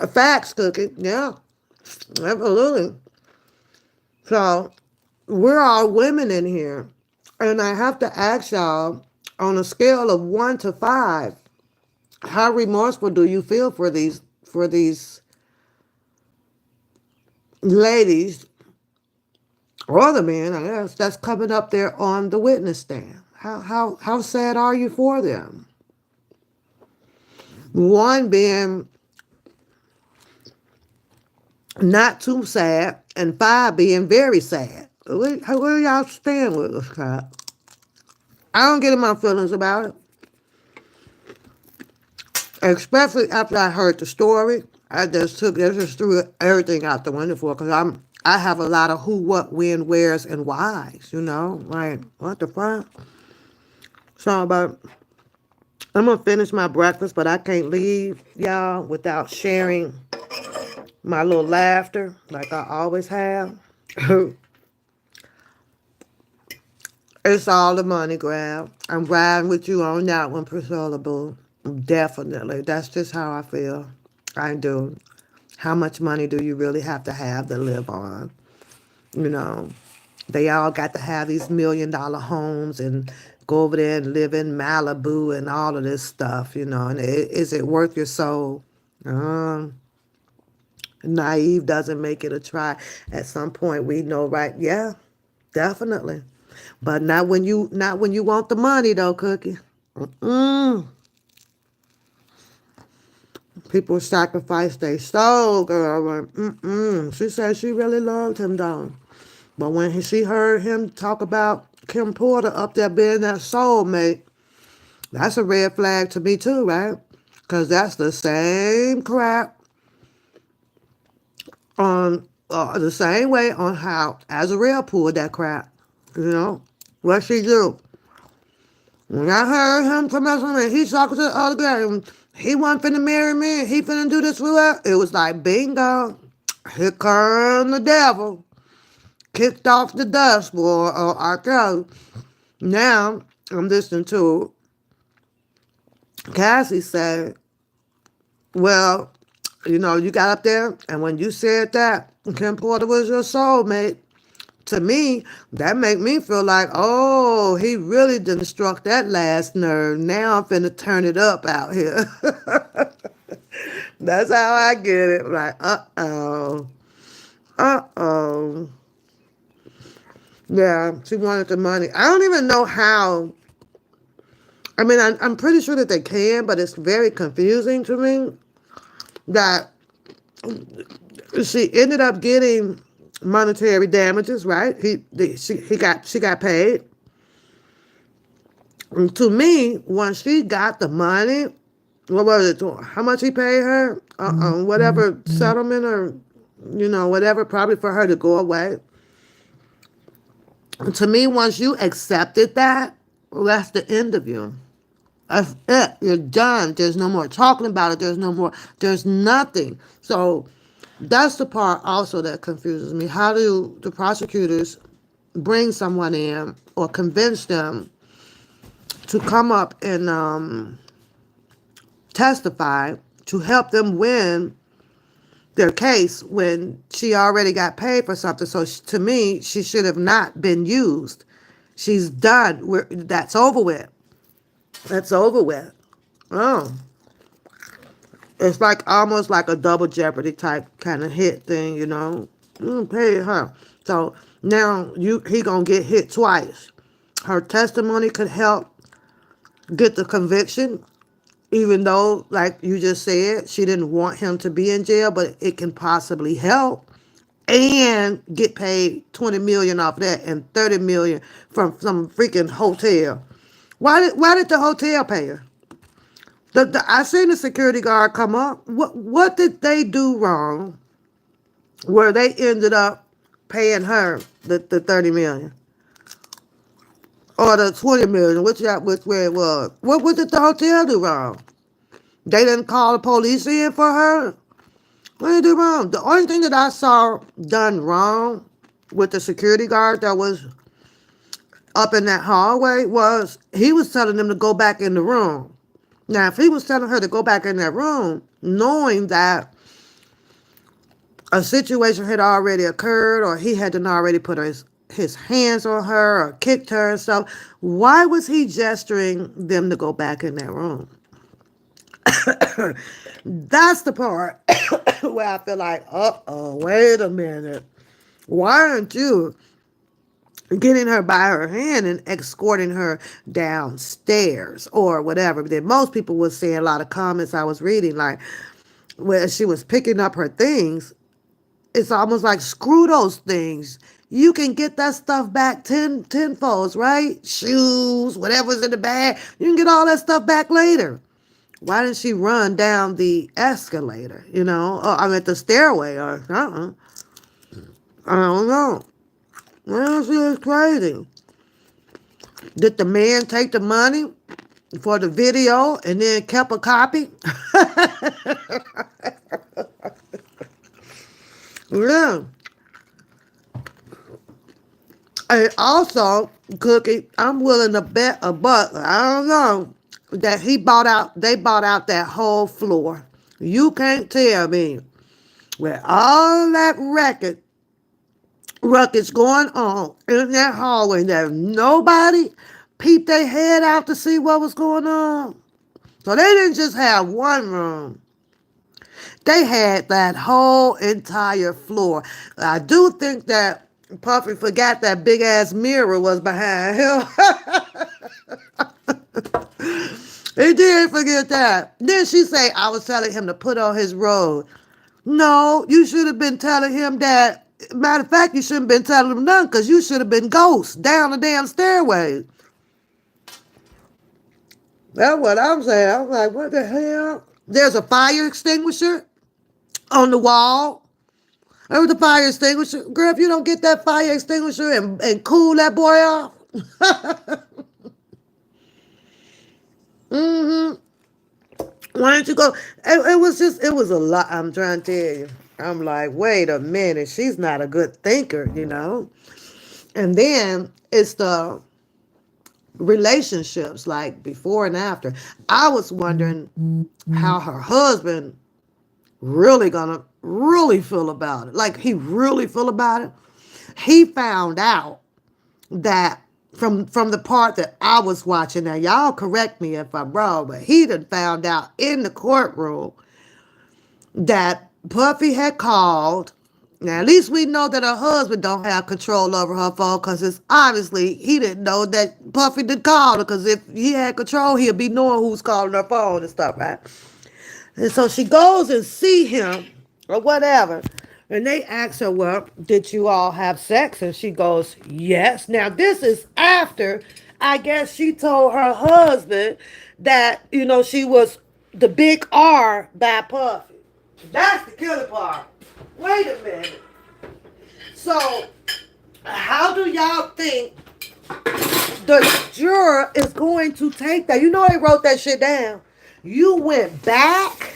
facts, Cookie. Yeah, absolutely. So we're all women in here. And I have to ask y'all, on a scale of 1 to 5, how remorseful do you feel for these ladies or the men, I guess, that's coming up there on the witness stand? How sad are you for them? One being not too sad, and 5 being very sad. Where y'all stand with this crap? I don't get in my feelings about it. Especially after I heard the story. I just threw everything out the window for, because I have a lot of who, what, when, where's, and why's, like, what the fuck? So, but I'm going to finish my breakfast, but I can't leave y'all without sharing my little laughter like I always have. It's all the money grab. I'm riding with you on that one, Priscilla Boo. Definitely. That's just how I feel. I do. How much money do you really have to live on? They all got to have these $1 million homes and go over there and live in Malibu and all of this stuff, and is it worth your soul? Naive doesn't make it a try. At some point we know, right? Yeah, definitely. But not when you want the money though, Cookie. People sacrifice their soul, girl. She said she really loved him though. But when she heard him talk about Kim Porter up there being that soulmate, that's a red flag to me too, right? Because that's the same crap on the same way on how Azarel pulled that crap. What she do? When I heard him come out and he talking to the other guy, and he wasn't finna marry me, he finna do this with her, it was like, bingo, here come the devil. Kicked off the dust, boy. I tell you. Now, I'm listening to Cassie say, well, you got up there, and when you said that Kim Porter was your soulmate, to me, that make me feel like, oh, he really done struck that last nerve. Now I'm finna turn it up out here. That's how I get it. Like, uh-oh. Uh-oh. Yeah, she wanted the money. I don't even know how. I mean, I'm pretty sure that they can, but it's very confusing to me that she ended up getting monetary damages, right? She got paid. And to me, once she got the money, what was it? How much he paid her? Whatever settlement or whatever, probably for her to go away. And to me, once you accepted that, well, that's the end of you. That's it. You're done. There's no more talking about it. There's nothing. So that's the part also that confuses me. How do the prosecutors bring someone in or convince them to come up and testify to help them win their case when she already got paid for something? So to me, she should have not been used. She's done. That's over with. That's over with. Oh. It's like almost like a double jeopardy type kind of hit thing, Pay her. So now he gonna get hit twice. Her testimony could help get the conviction, even though, like you just said, she didn't want him to be in jail, but it can possibly help. And get paid $20 million off that and $30 million from some freaking hotel. Why did the hotel pay her? I seen the security guard come up. What did they do wrong where they ended up paying her the 30 million or the 20 million, which where it was. What did the hotel do wrong? They didn't call the police in for her. What did they do wrong? The only thing that I saw done wrong with the security guard that was up in that hallway was he was telling them to go back in the room. Now, if he was telling her to go back in that room, knowing that a situation had already occurred or he had already put his hands on her or kicked her and stuff, why was he gesturing them to go back in that room? That's the part where I feel like, wait a minute. Why aren't you getting her by her hand and escorting her downstairs or whatever? But then most people were saying, a lot of comments I was reading, like, where she was picking up her things, it's almost like, screw those things. You can get that stuff back tenfolds, right? Shoes, whatever's in the bag. You can get all that stuff back later. Why didn't she run down the escalator, I mean, the stairway or something? I don't know. Well, she was crazy. Did the man take the money for the video and then kept a copy? Yeah. And also, Cookie, I'm willing to bet a buck, I don't know, that they bought out that whole floor. You can't tell me with all that ruckus going on in that hallway that nobody peeped their head out to see what was going on. So they didn't just have one room. They had that whole entire floor. I do think that Puffy forgot that big ass mirror was behind him. He did forget that. Then she say, I was telling him to put on his robe. No, you should have been telling him that. Matter of fact, you shouldn't have been telling him nothing because you should have been ghosts down the damn stairway. That's what I'm saying. I'm like, what the hell? There's a fire extinguisher on the wall. There was a fire extinguisher. Girl, if you don't get that fire extinguisher and cool that boy off. Mm-hmm. Why don't you go? It was a lot. I'm trying to tell you. I'm like, wait a minute. She's not a good thinker. And then it's the relationships, like before and after. I was wondering how her husband really gonna really feel about it. Like he really feel about it. He found out that from the part that I was watching. Now y'all correct me if I'm wrong, but he done found out in the courtroom that Puffy had called. Now, at least we know that her husband don't have control over her phone because it's obviously he didn't know that Puffy did call her, because if he had control, he'd be knowing who's calling her phone and stuff, right? And so she goes and see him or whatever. And they ask her, well, did you all have sex? And she goes, yes. Now, this is after, I guess she told her husband that, she was the big R by Puffy. That's the killer part. Wait a minute. So, how do y'all think the juror is going to take that? They wrote that shit down. You went back?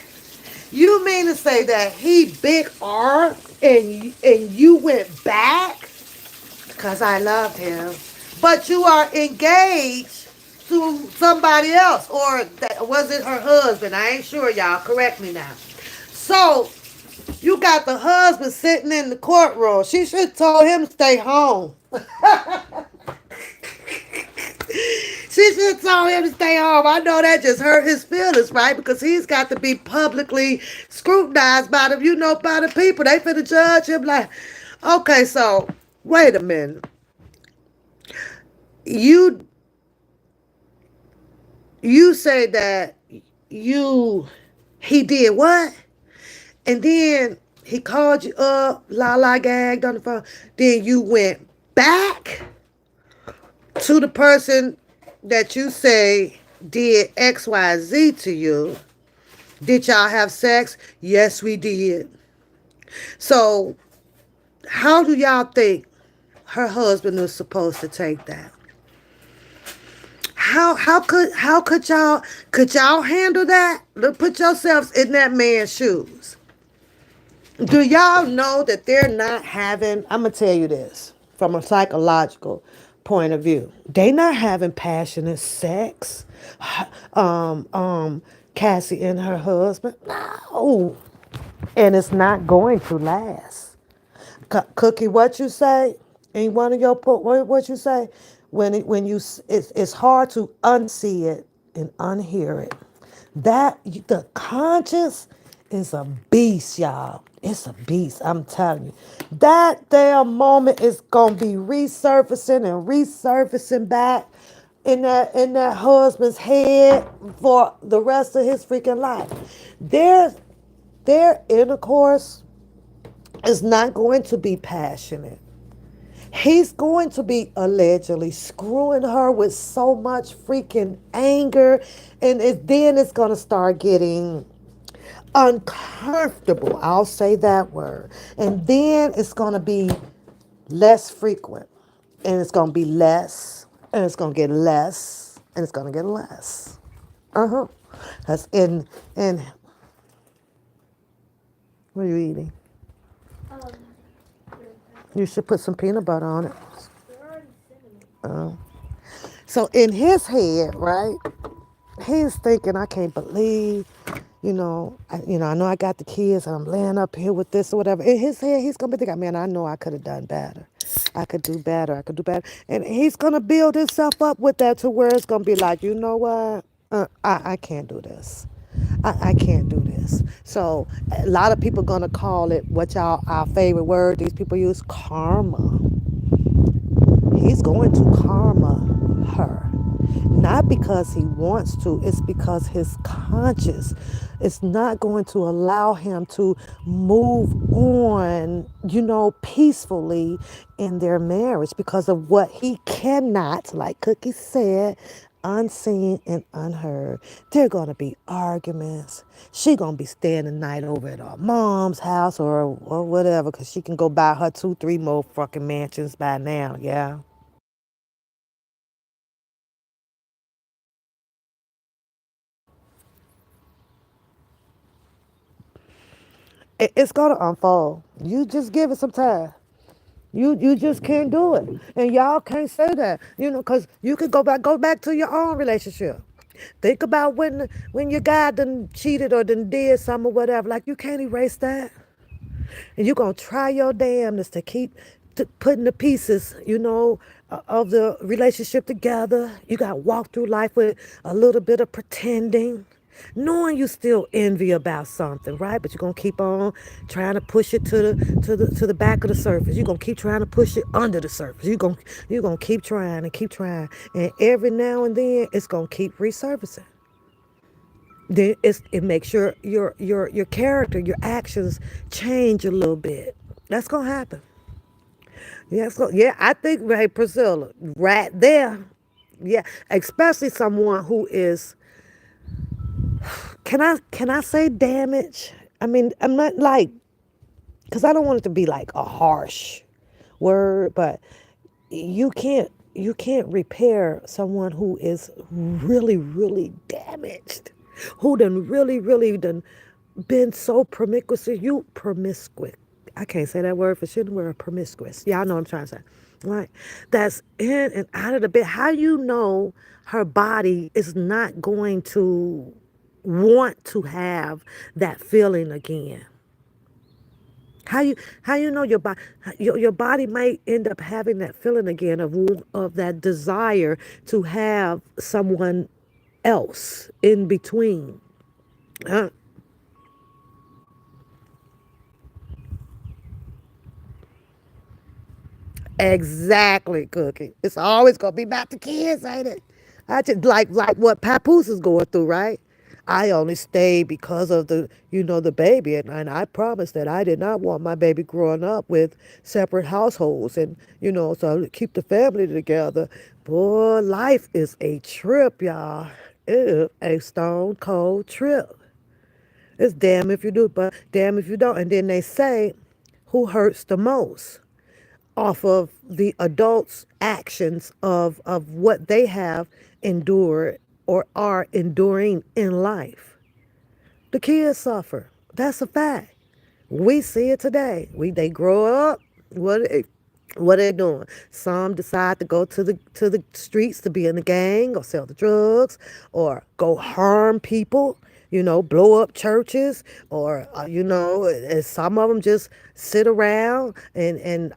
You mean to say that he big R and you went back? Because I loved him. But you are engaged to somebody else. Or was it her husband? I ain't sure, y'all. Correct me now. So, you got the husband sitting in the courtroom. She should have told him to stay home. She should have told him to stay home. I know that just hurt his feelings, right? Because he's got to be publicly scrutinized by by the people. They finna judge him like, okay, so wait a minute. You say that he did what? And then he called you up, gagged on the phone. Then you went back to the person that you say did XYZ to you. Did y'all have sex? Yes, we did. So How do y'all think her husband was supposed to take that? How could y'all handle that? Look, put yourselves in that man's shoes. Do y'all know that they're not having, I'm gonna tell you this from a psychological point of view. They not having passionate sex. Um, um, Cassie and her husband. No. And it's not going to last. Cookie, what you say? In one of your what you say? When you it's hard to unsee it and unhear it. That the conscious is a beast, y'all. It's a beast. I'm telling you. That damn moment is gonna be resurfacing and resurfacing back in that husband's head for the rest of his freaking life. Their intercourse is not going to be passionate. He's going to be allegedly screwing her with so much freaking anger, and then it's going to start getting uncomfortable. I'll say that word. And then it's going to be less frequent, and it's going to be less, and it's going to get less, and it's going to get less. Uh huh. That's in. What are you eating? You should put some peanut butter on it. So in his head, right, he's thinking, I can't believe, I know I got the kids and I'm laying up here with this or whatever. In his head, he's gonna be thinking, man, I know I could have done better. I could do better. I could do better. And he's gonna build himself up with that to where it's gonna be like, you know what? I can't do this. I can't do this. So a lot of people gonna call it what y'all our favorite word these people use karma. He's going to karma her. Not because he wants to, it's because his conscience is not going to allow him to move on, peacefully in their marriage because of what he cannot, like Cookie said, unseen and unheard. There are gonna be arguments. She gonna be staying the night over at her mom's house or whatever, cause she can go buy her 2, 3 more fucking mansions by now. Yeah. It's gonna unfold. You just give it some time. You just can't do it, and y'all can't say that, because you could go back to your own relationship. Think about when your guy done cheated or done did something or whatever. Like you can't erase that. And you're going to try your damnedest to keep putting the pieces, of the relationship together. You got to walk through life with a little bit of pretending, knowing you still envy about something, right? But you're going to keep on trying to push it to the back of the surface. You're going to keep trying to push it under the surface. You're going to keep trying and keep trying. And every now and then, it's going to keep resurfacing. Then it makes your character, your actions change a little bit. That's gonna happen. Yeah, yeah, I think, hey, Priscilla, right there. Yeah, especially someone who is, can I say damage? I mean, I'm not like, because I don't want it to be like a harsh word, but you can't repair someone who is really, really damaged, who done really, really done been so promiscuous. You promiscuous. I can't say that word for shit. We're promiscuous. Y'all know what I'm trying to say. Right? That's in and out of the bed. How you know her body is not going to want to have that feeling again? How you know your body might end up having that feeling again of that desire to have someone else in between. Uh, exactly, Cookie. It's always gonna be about the kids, ain't it? I just like what Papoose is going through, right? I only stayed because of the baby, and I promised that I did not want my baby growing up with separate households, and so to keep the family together. Boy, life is a trip, y'all. It is a stone cold trip. It's damn if you do, but damn if you don't. And then they say, who hurts the most off of the adults' actions of what they have endured or are enduring in life. The kids suffer. That's a fact. We see it today. They grow up. What what are they doing? Some decide to go to the streets to be in the gang or sell the drugs or go harm people. Blow up churches, or and some of them just sit around and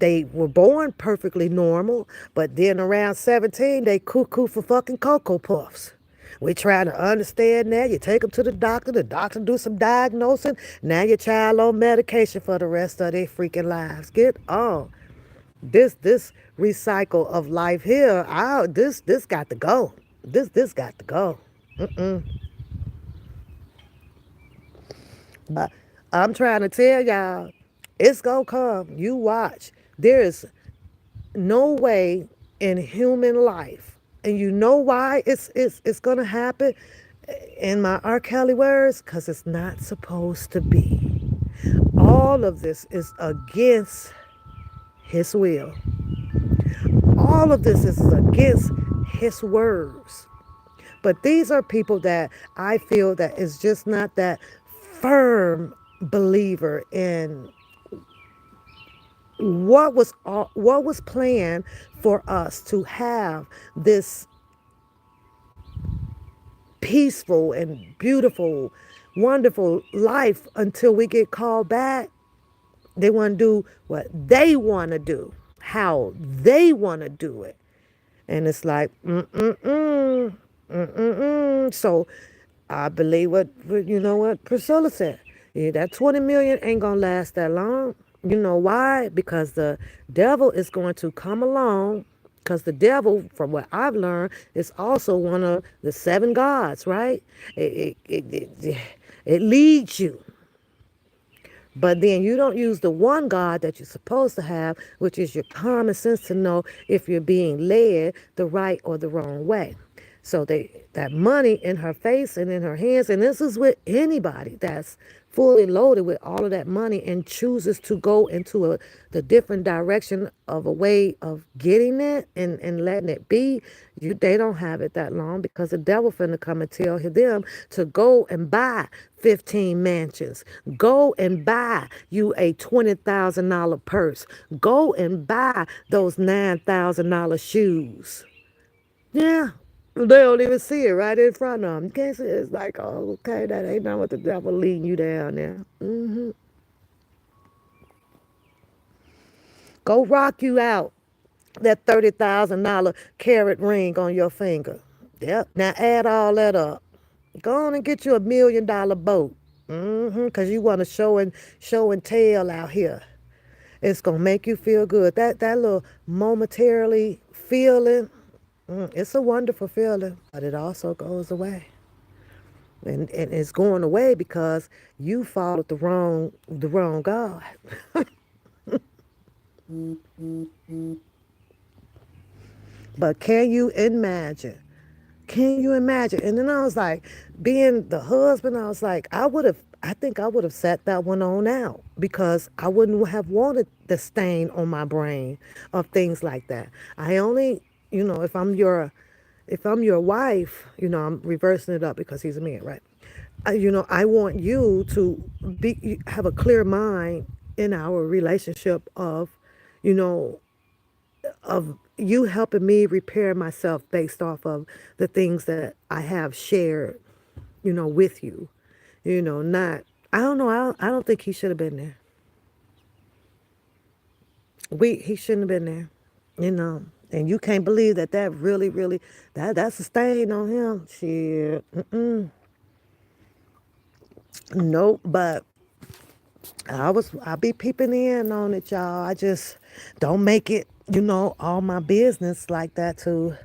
they were born perfectly normal, but then around 17 they cuckoo for fucking cocoa puffs. We trying to understand that. You take them to the doctor do some diagnosing. Now your child on medication for the rest of their freaking lives. Get on. This recycle of life here, this got to go. This got to go. But I'm trying to tell y'all, it's gonna come. You watch. There is no way in human life, and you know why it's gonna happen. In my R. Kelly words, because it's not supposed to be. All of this is against his will. All of this is against his words. But these are people that I feel that is just not that firm believer in what was planned for us to have this peaceful and beautiful, wonderful life until we get called back. They want to do what they want to do, how they want to do it. And it's like, mm-mm-mm, mm-mm-mm. So I believe what Priscilla said. Yeah, that 20 million ain't going to last that long. You know why? Because the devil is going to come along. Because the devil, from what I've learned, is also one of the seven gods, right? It leads you. But then you don't use the one God that you're supposed to have, which is your common sense to know if you're being led the right or the wrong way. So that money in her face and in her hands, and this is with anybody that's fully loaded with all of that money and chooses to go into the different direction of a way of getting it and letting it be. They don't have it that long, because the devil finna come and tell them to go and buy 15 mansions. Go and buy you a $20,000 purse. Go and buy those $9,000 shoes. Yeah. They don't even see it right in front of them. You can't see it. It's like, oh, okay, that ain't not what the devil leading you down there. Go rock you out that $30,000 carat ring on your finger. Yep. Now add all that up. Go on and get you $1 million boat. Because you want to show and tell out here. It's gonna make you feel good. That little momentarily feeling, it's a wonderful feeling, but it also goes away. And it's going away because you followed the wrong God. But can you imagine? Can you imagine? And then I was like, being the husband, I was like, I think I would have sat that one on out, because I wouldn't have wanted the stain on my brain of things like that. I only, if I'm your wife, I'm reversing it up because he's a man, right? I want you to have a clear mind in our relationship you know, of you helping me repair myself based off of the things that I have shared, with you. Not, I don't know, I don't think he should have been there. He shouldn't have been there, you know. And you can't believe that really, really, that's a stain on him. Shit. Nope. But I be peeping in on it, y'all. I just don't make it, all my business like that to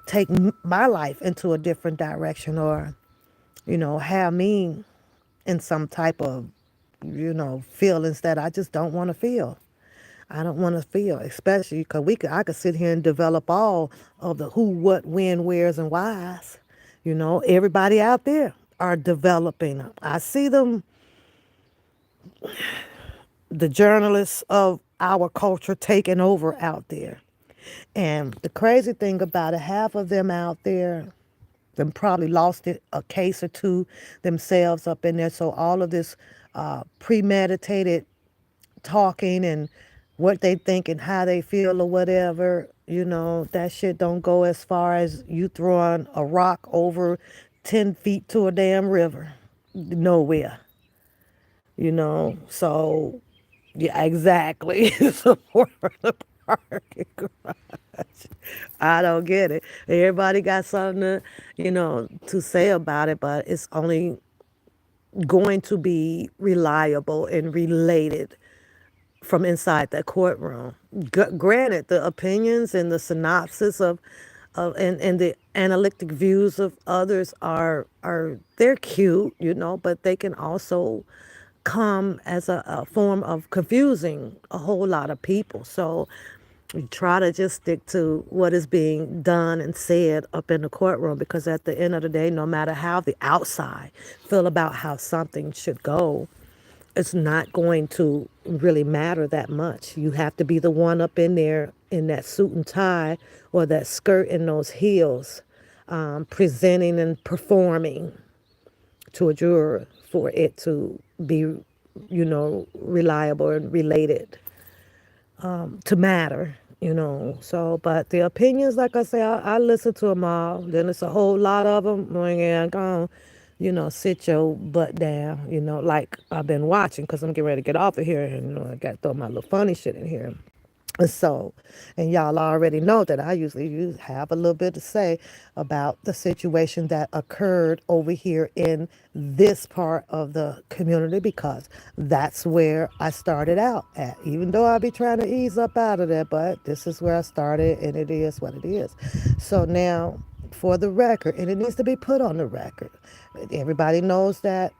take my life into a different direction, or, have me in some type of, feelings that I just don't want to feel. I don't want to feel, especially because I could sit here and develop all of the who, what, when, where's, and why's. Everybody out there are developing. I see them the journalists of our culture taking over out there. And the crazy thing about it, half of them out there, them probably lost it a case or two themselves up in there. So all of this premeditated talking and what they think and how they feel or whatever, that shit don't go as far as you throwing a rock over 10 feet to a damn river. Nowhere, So, yeah, exactly. Support for the parking garage. I don't get it. Everybody got something to say about it, but it's only going to be reliable and related from inside that courtroom. Granted, the opinions and the synopsis and the analytic views of others are they're cute, but they can also come as a form of confusing a whole lot of people. So we try to just stick to what is being done and said up in the courtroom, because at the end of the day, no matter how the outside feel about how something should go, it's not going to really matter that much. You have to be the one up in there in that suit and tie or that skirt and those heels, presenting and performing to a juror for it to be, reliable and related to matter, So, but the opinions, like I say, I listen to them all. Then it's a whole lot of them. Well, yeah, go on, sit your butt down, like I've been watching, because I'm getting ready to get off of here. And, I got to throw my little funny shit in here. So, and y'all already know that I usually have a little bit to say about the situation that occurred over here in this part of the community, because that's where I started out at. Even though I be trying to ease up out of there, but this is where I started, and it is what it is. So now, for the record, and it needs to be put on the record, everybody knows that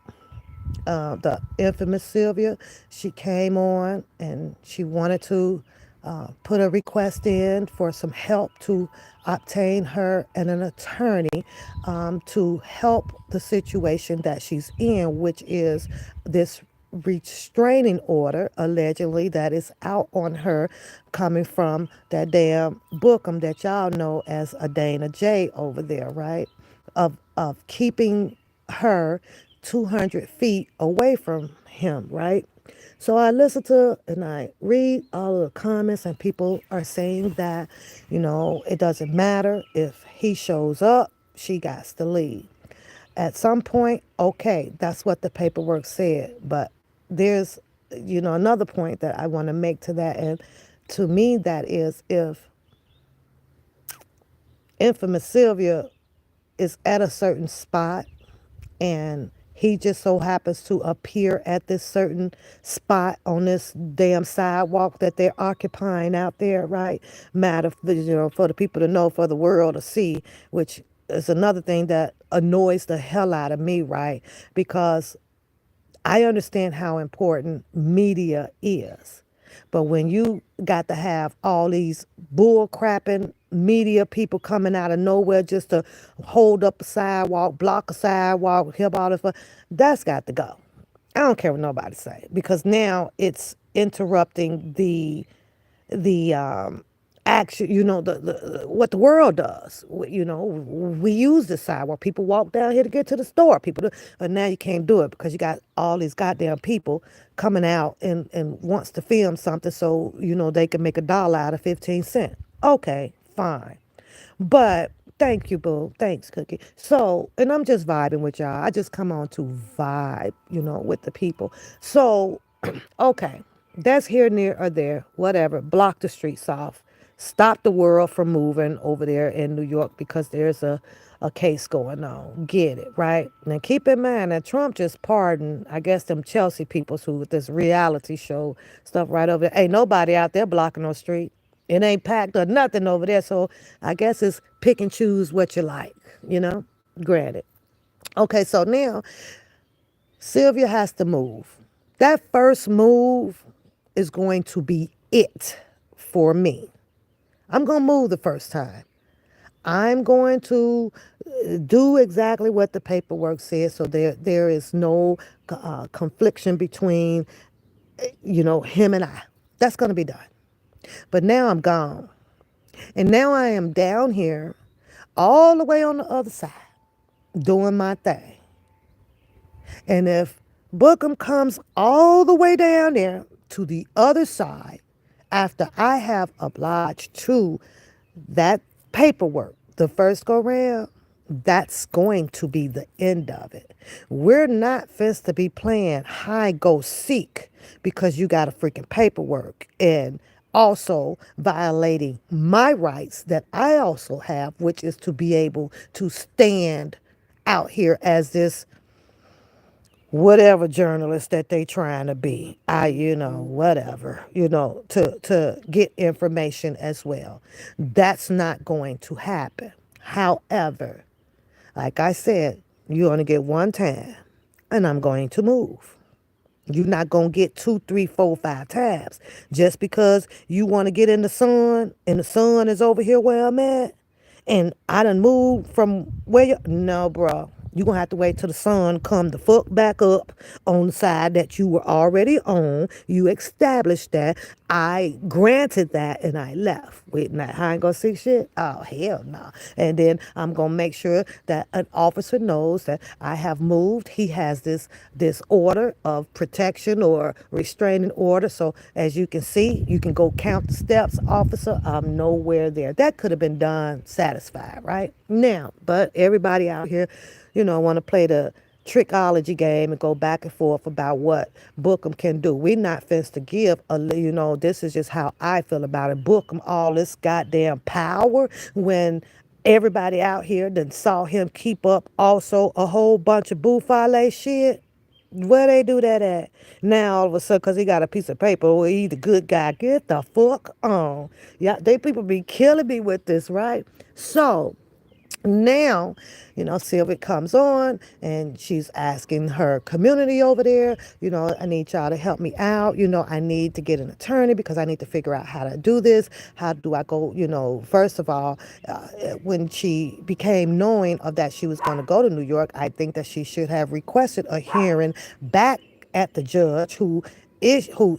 the infamous Sylvia, she came on and she wanted to put a request in for some help to obtain her and an attorney to help the situation that she's in, which is this restraining order allegedly that is out on her, coming from that damn bookum that y'all know as a Dana J over there, right? Of keeping her 200 feet away from him, right? So I listen to and I read all of the comments, and people are saying that, it doesn't matter if he shows up, she got to leave. At some point, okay, that's what the paperwork said. But there's, another point that I want to make to that. And to me, that is, if infamous Sylvia is at a certain spot and he just so happens to appear at this certain spot on this damn sidewalk that they're occupying out there, right? Matter, for the people to know, for the world to see, which is another thing that annoys the hell out of me, right? Because I understand how important media is. But when you got to have all these bull crapping media people coming out of nowhere just to hold up a sidewalk, block a sidewalk, help all this, that's got to go. I don't care what nobody say, because now it's interrupting the action, the what the world does. We use the sidewalk. People walk down here to get to the store. But now you can't do it because you got all these goddamn people coming out and wants to film something so they can make $1 out of 15 cents. Okay, fine. But thank you, boo. Thanks, Cookie. So, and I'm just vibing with y'all. I just come on to vibe, with the people. So, okay, that's here, near, or there, whatever. Block the streets off. Stop the world from moving over there in New York because there's a case going on. Get it, right? Now keep in mind that Trump just pardoned, I guess, them Chelsea peoples who with this reality show stuff right over there. Ain't nobody out there blocking no street. It ain't packed or nothing over there. So I guess it's pick and choose what you like, Granted. Okay, so now Sylvia has to move. That first move is going to be it for me. I'm going to move the first time. I'm going to do exactly what the paperwork says, so there is no confliction between him and I. That's going to be done. But now I'm gone. And now I am down here all the way on the other side doing my thing. And if Bookham comes all the way down there to the other side after I have obliged to that paperwork the first go round, that's going to be the end of it. We're not fist to be playing hide go seek because you got a freaking paperwork and also violating my rights that I also have, which is to be able to stand out here as this whatever journalist that they trying to be. Whatever, to get information as well. That's not going to happen. However, like I said, you only get one time and I'm going to move. You're not going to get two, three, four, 5 times. Just because you want to get in the sun and the sun is over here where I'm at and I done moved from where you... No, bro. You're going to have to wait till the sun come the fuck back up on the side that you were already on. You established that. I granted that and I left. Wait, now I ain't going to see shit? Oh, hell no. And then I'm going to make sure that an officer knows that I have moved. He has this order of protection or restraining order. So as you can see, you can go count the steps, officer. I'm nowhere there. That could have been done satisfied, right? Now, but everybody out here, want to play the trickology game and go back and forth about what Bookham can do. We're not fenced to give this is just how I feel about it. Bookham all this goddamn power when everybody out here done saw him keep up also a whole bunch of bouffale shit. Where they do that at? Now all of a sudden, because he got a piece of paper, well, he the good guy. Get the fuck on. Yeah, they people be killing me with this, right? So now, Sylvia comes on and she's asking her community over there, I need y'all to help me out. I need to get an attorney because I need to figure out how to do this. How do I go, first of all, when she became knowing of that she was going to go to New York, I think that she should have requested a hearing back at the judge who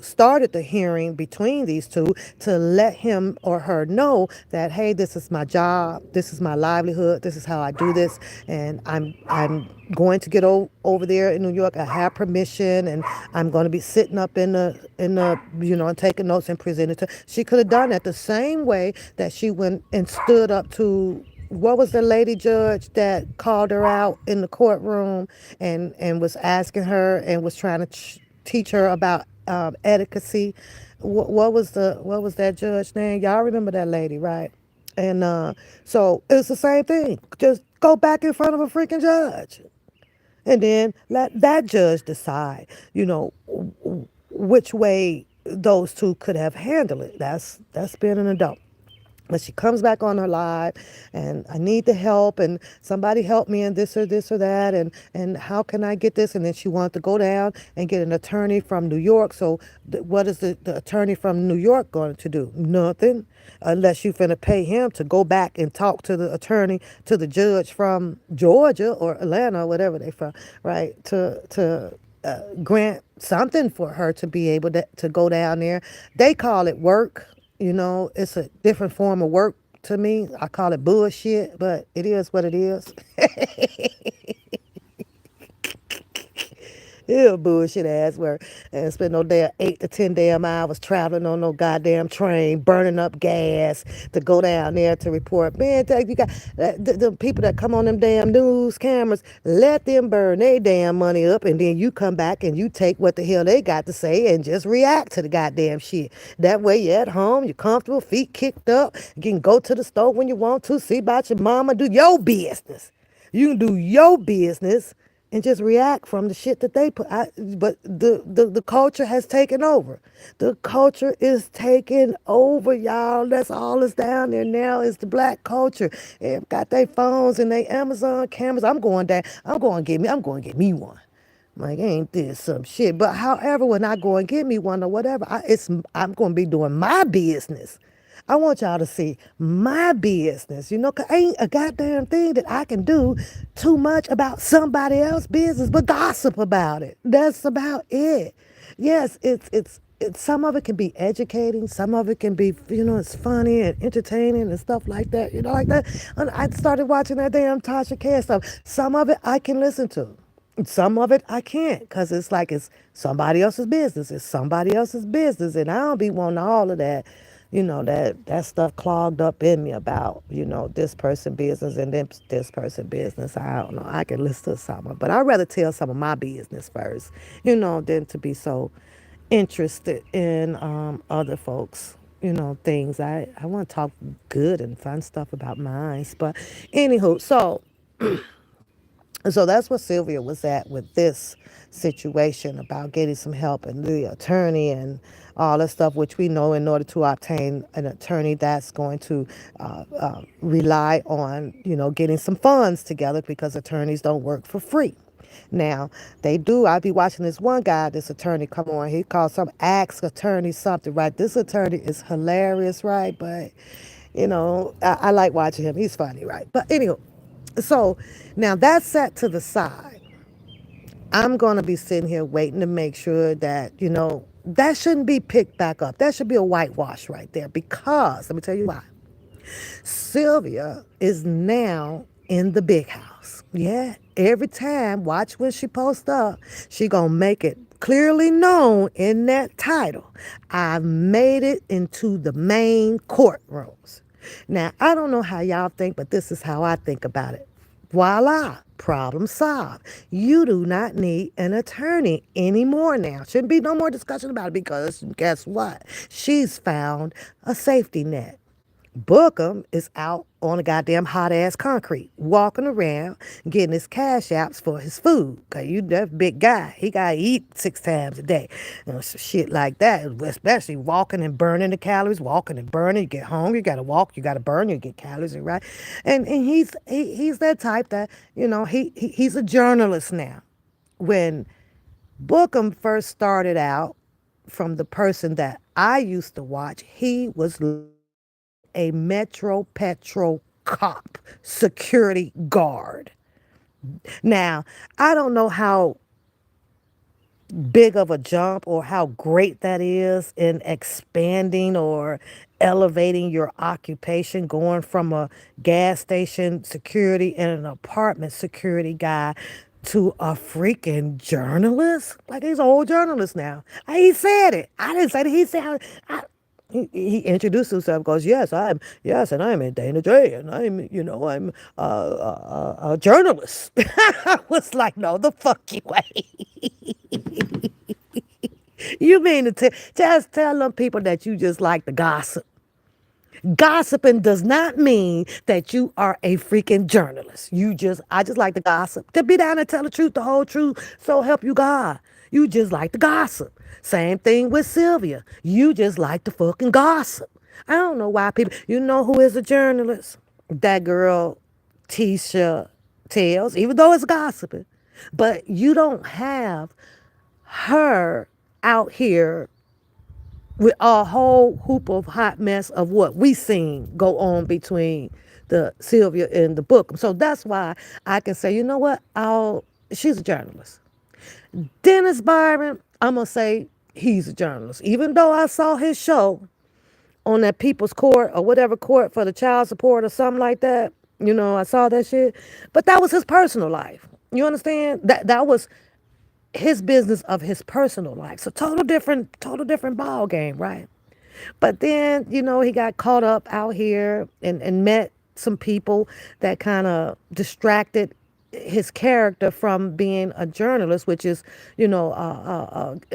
started the hearing between these two to let him or her know that, hey, this is my job, this is my livelihood, this is how I do this, and I'm going to get over there in New York. I have permission, and I'm going to be sitting up in the and taking notes and presenting to. She could have done that the same way that she went and stood up to, what was the lady judge that called her out in the courtroom and was asking her and was trying to teach her about etiquette. What was that judge name? Y'all remember that lady, right? And so it's the same thing. Just go back in front of a freaking judge, and then let that judge decide, which way those two could have handled it. That's being an adult. But she comes back on her live and I need the help and somebody help me in this or that and how can I get this? And then she wanted to go down and get an attorney from New York. So what is the attorney from New York going to do? Nothing, unless you finna pay him to go back and talk to the attorney, to the judge from Georgia or Atlanta, whatever they from, right? To grant something for her to be able to go down there. They call it work. It's a different form of work to me. I call it bullshit, but it is what it is. Yeah, bullshit ass work. And spend no damn 8 to 10 damn hours traveling on no goddamn train, burning up gas to go down there to report. Man, you got the people that come on them damn news cameras, let them burn their damn money up, and then you come back and you take what the hell they got to say and just react to the goddamn shit. That way you're at home, you're comfortable, feet kicked up, you can go to the store when you want to, see about your mama, do your business. You can do your business and just react from the shit that they put. But the culture has taken over. The culture is taking over, y'all. That's all that's down there now is the black culture. They've got their phones and their Amazon cameras. I'm going down. I'm going to get me one. Like, ain't this some shit? But however, when I go and get me one or whatever, I'm going to be doing my business. I want y'all to see my business, 'cause ain't a goddamn thing that I can do too much about somebody else's business but gossip about it. That's about it. yes, it's some of it can be educating, some of it can be, it's funny and entertaining and stuff like that, like that. And I started watching that damn Tasha K stuff. Some of it I can listen to. Some of it I can't because it's like it's somebody else's business. It's somebody else's business. And I don't be wanting all of that, that stuff clogged up in me about, this person business and then this person business. I don't know. I can listen to some of it, but I'd rather tell some of my business first, than to be so interested in other folks, things. I want to talk good and fun stuff about mine. But anywho, so that's what Sylvia was at with this situation about getting some help and the attorney and all that stuff, which we know in order to obtain an attorney that's going to rely on, getting some funds together because attorneys don't work for free. Now, they do. I be watching this one guy, this attorney, come on. He calls some ask attorney something, right? This attorney is hilarious, right? But, I like watching him. He's funny, right? But anyway, so now that's set to the side. I'm going to be sitting here waiting to make sure that, that shouldn't be picked back up. That should be a whitewash right there because, let me tell you why. Sylvia is now in the big house. Yeah, every time, watch when she posts up, she gonna make it clearly known in that title. I've made it into the main courtrooms. Now, I don't know how y'all think, but this is how I think about it. Voila, problem solved. You do not need an attorney anymore now. Shouldn't be no more discussion about it because guess what? She's found a safety net. Bookham is out on the goddamn hot ass concrete, walking around, getting his cash apps for his food. Cause you that big guy, he gotta eat 6 times a day. Shit like that, especially walking and burning the calories, walking and burning. You get hungry, you gotta walk, you gotta burn, you get calories, right? And he's that type that he's a journalist now. When Bookham first started out, from the person that I used to watch, he was literally a Metro Petro cop, security guard. Now, I don't know how big of a jump or how great that is in expanding or elevating your occupation, going from a gas station security and an apartment security guy to a freaking journalist. Like he's an old journalist now. He said it. I didn't say that. He said, he introduced himself. Goes, yes, and I'm in Dana J, and I'm a journalist. I was like, no, the fuck you ain't. You mean to just tell them people that you just like to gossip? Gossiping does not mean that you are a freaking journalist. I just like to gossip. To be down and tell the truth, the whole truth, so help you God. You just like to gossip. Same thing with Sylvia. You just like to fucking gossip. I don't know why people, you know who is a journalist? That girl, Tisha Tells, even though it's gossiping. But you don't have her out here with a whole hoop of hot mess of what we seen go on between the Sylvia and the book. So that's why I can say, you know what? She's a journalist. Dennis Byron, I'm gonna say he's a journalist. Even though I saw his show on that People's Court or whatever court for the child support or something like that. I saw that shit. But that was his personal life. You understand? That was his business of his personal life. So total different ball game, right? But then, he got caught up out here and met some people that kind of distracted his character from being a journalist, which is,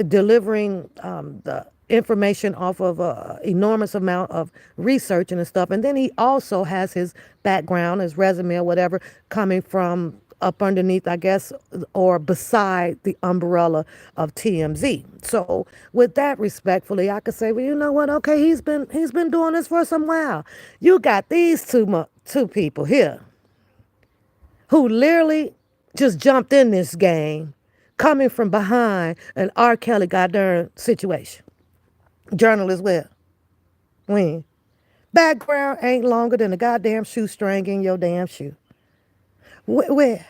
delivering the information off of a enormous amount of research and stuff. And then he also has his background, his resume or whatever, coming from up underneath, I guess, or beside the umbrella of TMZ. So with that, respectfully, I could say, well, you know what? Okay, he's been doing this for some while. You got these two people here who literally just jumped in this game, coming from behind an R. Kelly goddamn situation. Journalists, well, when background ain't longer than a goddamn shoestring in your damn shoe. Where?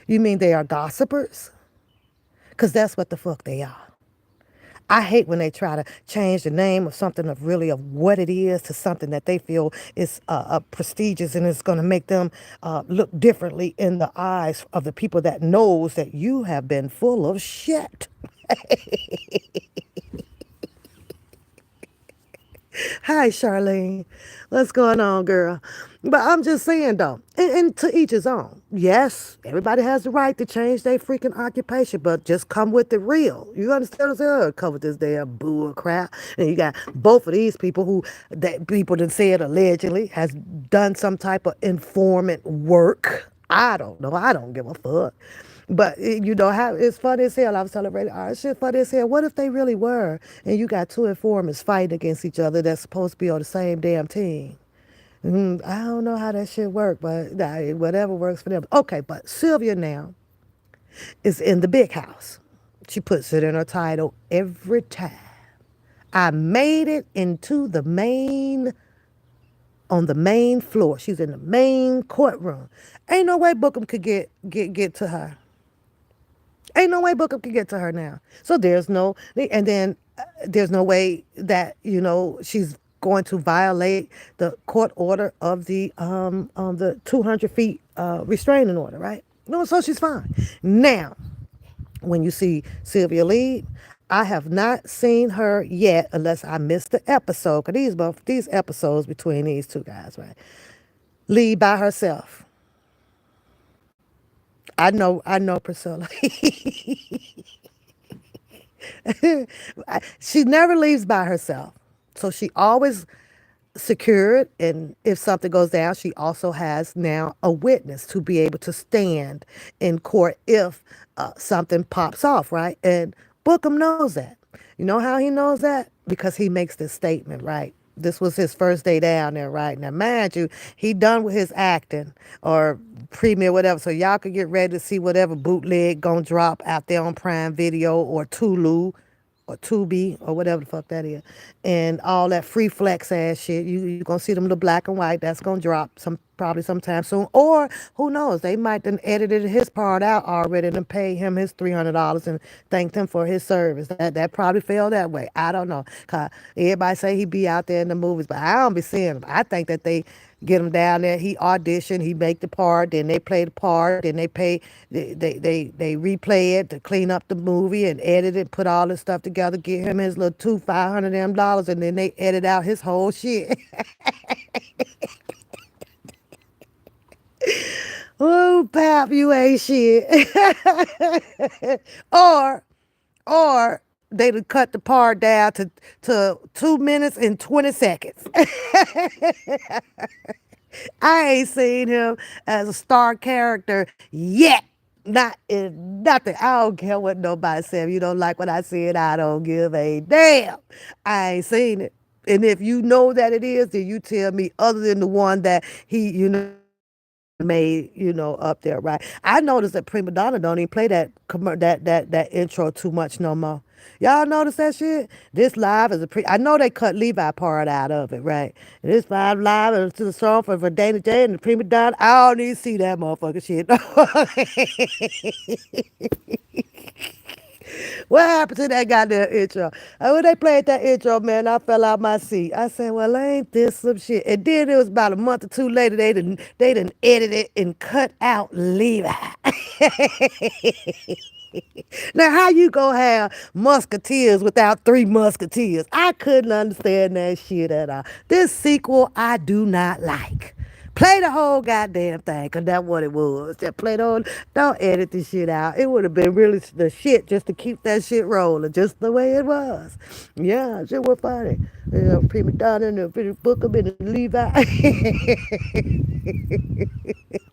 You mean they are gossipers? Because that's what the fuck they are. I hate when they try to change the name of something of really of what it is to something that they feel is prestigious and it's going to make them look differently in the eyes of the people that knows that you have been full of shit. Hi, Charlene. What's going on, girl? But I'm just saying, though, and to each his own. Yes, everybody has the right to change their freaking occupation, but just come with the real. You understand what I'm saying? Come with this damn bull crap. And you got both of these people who, that people that said allegedly has done some type of informant work. I don't know. I don't give a fuck. But you know how it's funny as hell. I was celebrating art. Shit funny as hell. What if they really were, and you got two informants fighting against each other that's supposed to be on the same damn team? I don't know how that shit work, but nah, whatever works for them. Okay, but Sylvia now is in the big house. She puts it in her title every time. I made it into the main on the main floor. She's in the main courtroom. Ain't no way Bookham could get to her. Ain't no way Booker can get to her now. So there's no, and then there's no way that she's going to violate the court order of the on the 200 feet restraining order, right? No, so she's fine. Now, when you see Sylvia lead, I have not seen her yet, unless I missed the episode. Cause these episodes between these two guys, right? Lead by herself. I know Priscilla. She never leaves by herself. So she always secured, and if something goes down, she also has now a witness to be able to stand in court if something pops off, right? And Bookham knows that. You know how he knows that? Because he makes this statement, right? This was his first day down there, right? Now, mind you, he done with his acting or premiere, whatever. So y'all could get ready to see whatever bootleg gonna drop out there on Prime Video or Tulu or Tubi or whatever the fuck that is, and all that free flex ass shit. You gonna see them the black and white. That's gonna drop probably sometime soon. Or who knows? They might then edited his part out already and pay him his $300 and thanked him for his service. That probably fell that way. I don't know. 'Cause everybody say he be out there in the movies, but I don't be seeing him. I think that they get him down there. He auditioned, he make the part, then they play the part, then they pay, they replay it to clean up the movie and edit it, put all this stuff together, get him his little $500 and then they edit out his whole shit. Oh, pap, you ain't shit. or or they'd have cut the part down to 2 minutes and 20 seconds. I ain't seen him as a star character yet. Not in nothing. I don't care what nobody said. If you don't like what I said, I don't give a damn. I ain't seen it. And if you know that it is, then you tell me other than the one that he, made, up there, right? I noticed that Prima Donna don't even play that intro too much no more. Y'all notice that shit? This live is I know they cut Levi part out of it, right? And this live is to the song for Dana J and the Prima Donna. I don't need to see that motherfucker shit. What happened to that goddamn intro? And when they played that intro, man, I fell out my seat. I said, well, ain't this some shit? And then it was about a month or two later, they done edited and cut out Levi. Now, how you gonna have musketeers without three musketeers? I couldn't understand that shit at all. This sequel, I do not like. Play the whole goddamn thing, because that's what it was. Just play the whole, don't edit the shit out. It would have been really the shit just to keep that shit rolling, just the way it was. Yeah, shit was funny. Prima Donna and the Bookham and the Levi.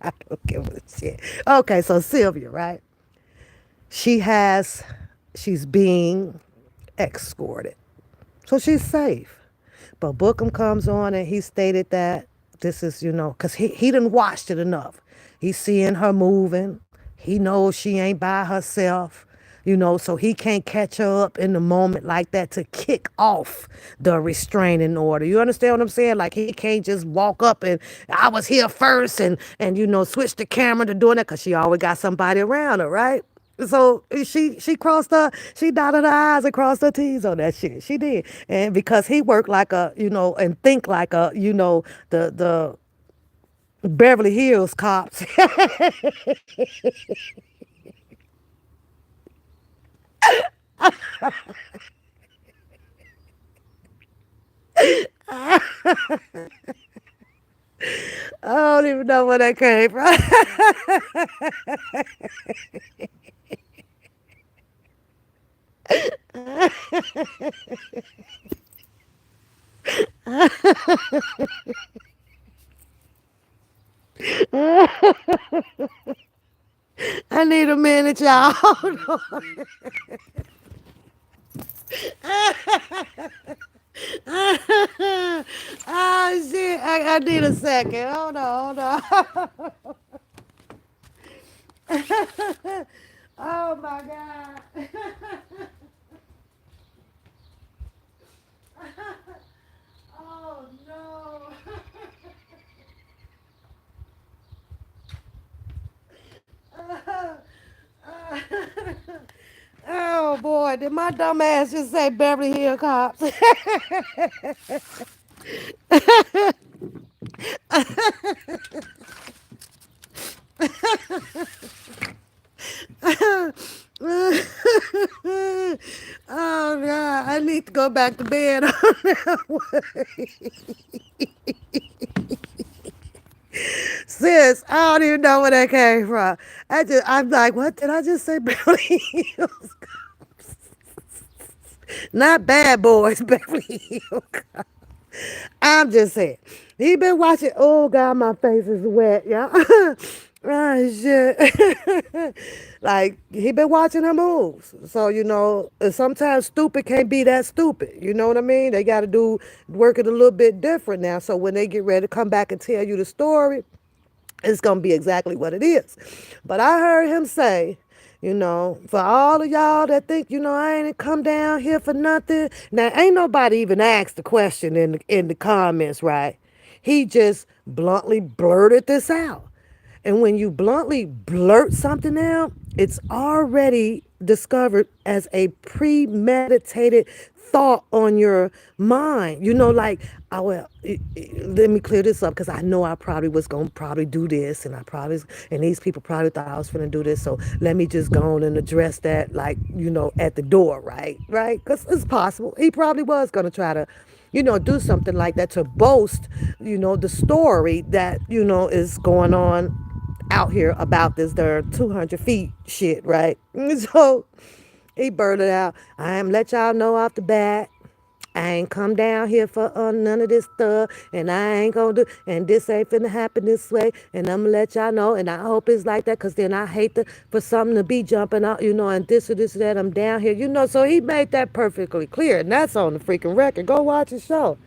I don't give a shit. Okay, so Sylvia, right? She has, she's being escorted. So she's safe. But Bookham comes on and he stated that this is, because he didn't watched it enough. He's seeing her moving. He knows she ain't by herself, so he can't catch her up in the moment like that to kick off the restraining order. You understand what I'm saying? Like he can't just walk up and I was here first and switch the camera to doing that because she always got somebody around her, right? So she crossed her, she dotted her I's and crossed her T's on that shit. She did. And because he worked like a, and think like a, the Beverly Hills cops. I don't even know where that came from. I need a minute, y'all. Hold on. Oh shit. I need a second. Hold on, hold on. Oh my god. Oh no. Oh boy, did my dumb ass just say Beverly Hills Cops? Oh god, I need to go back to bed on that one. Sis, I don't even know where that came from. I'm like, what did I just say? Beverly Hills, not Bad Boys, Beverly Hills. I'm just saying. He been watching. Oh God, my face is wet, y'all. Oh shit. Like he been watching her moves. So sometimes stupid can't be that stupid. You know what I mean? They got to do work it a little bit different now. So when they get ready to come back and tell you the story, it's gonna be exactly what it is. But I heard him say, for all of y'all that think, I ain't come down here for nothing. Now, ain't nobody even asked the question in the comments, right? He just bluntly blurted this out. And when you bluntly blurt something out, it's already discovered as a premeditated thought on your mind. Like, oh, well, let me clear this up because I know I probably was going to probably do this and and these people probably thought I was going to do this. So let me just go on and address that, like, at the door, right? Right? Because it's possible. He probably was going to try to do something like that to boast, the story that, is going on out here about this their 200 feet shit, right? So he blurted out, I am let y'all know off the bat. I ain't come down here for none of this stuff, and I ain't gonna do, and this ain't finna happen this way, and I'm gonna let y'all know, and I hope it's like that, cause then I hate for something to be jumping out, and this or this or that, I'm down here, so he made that perfectly clear, and that's on the freaking record. Go watch the show.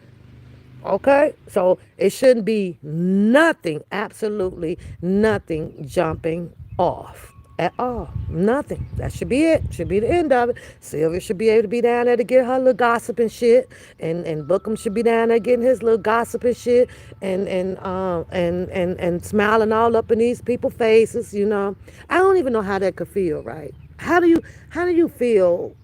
Okay, so it shouldn't be nothing, absolutely nothing jumping off at all. Nothing. That should be it. Should be the end of it. Sylvia should be able to be down there to get her little gossip and shit, and Bookham should be down there getting his little gossip and shit, and smiling all up in these people's faces. I don't even know how that could feel. Right? How do you feel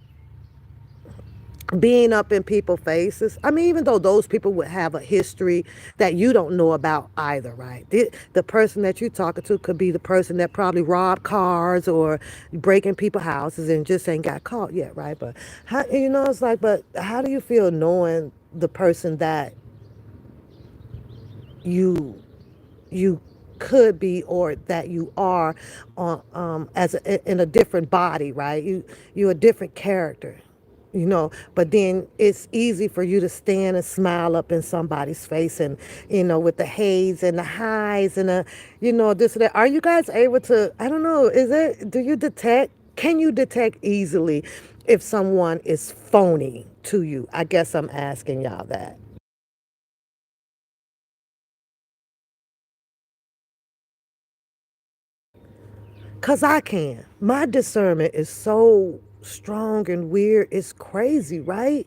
being up in people's faces? I mean, even though those people would have a history that you don't know about either, right? The person that you're talking to could be the person that probably robbed cars or breaking people's houses and just ain't got caught yet, right? But it's like, but how do you feel knowing the person that you you could be or that you are on in a different body, right? You're a different character, but then it's easy for you to stand and smile up in somebody's face, and with the haze and the highs and the this and that. Are you guys able to, I don't know, do you detect, can you detect easily if someone is phony to you? I guess I'm asking y'all that. Cause I can. My discernment is so strong and weird. It's crazy, right?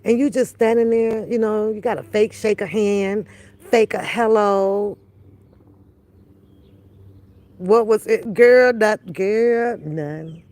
And you just standing there, you got a fake shake a hand, fake a hello. What was it, girl? That girl, none.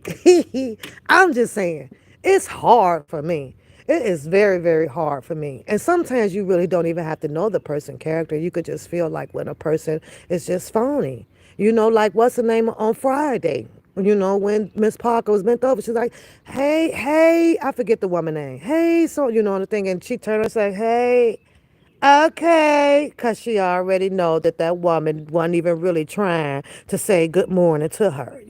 I'm just saying, it's hard for me. It is very, very hard for me. And sometimes you really don't even have to know the person character. You could just feel like when a person is just phony. Like what's the name on Friday? When Miss Parker was bent over, she's like, "Hey, hey," I forget the woman name. Hey, so the thing, and she turned and said, "Hey." Okay, because she already know that that woman wasn't even really trying to say good morning to her.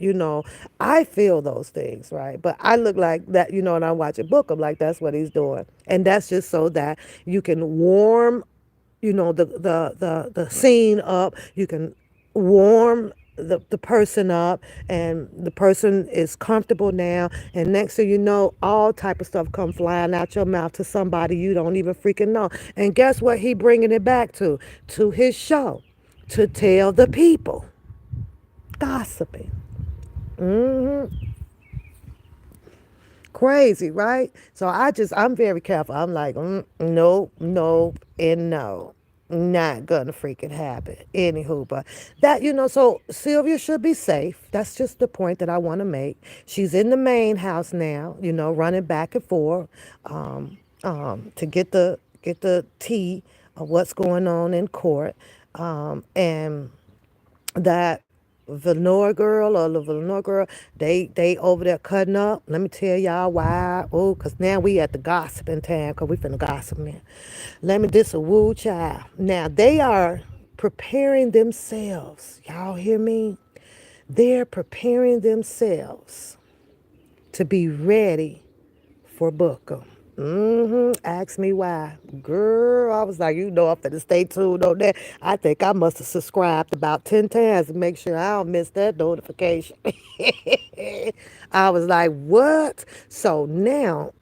I feel those things, right? But I look like that, and I watch a book. I'm like, that's what he's doing. And that's just so that you can warm the scene up. You can warm the person up, and the person is comfortable now, and next thing you know, all type of stuff come flying out your mouth to somebody you don't even freaking know. And guess what he bringing it back to his show, to tell the people, gossiping. Crazy, right? So I'm very careful. I'm like, no, no, and no. Not gonna freaking happen. Anywho, but so Sylvia should be safe. That's just the point that I want to make. She's in the main house now, running back and forth, to get the tea of what's going on in court. And that Lenore girl or the Lenore girl, they over there cutting up. Let me tell y'all why. Oh, cause now we at the gossiping time, cause we finna gossip now. Let me this a woo child. Now they are preparing themselves. Y'all hear me? They're preparing themselves to be ready for Bookham. Ask me why. Girl, I was like, I'm finna stay tuned on that. I think I must have subscribed about 10 times to make sure I don't miss that notification. I was like, what? So now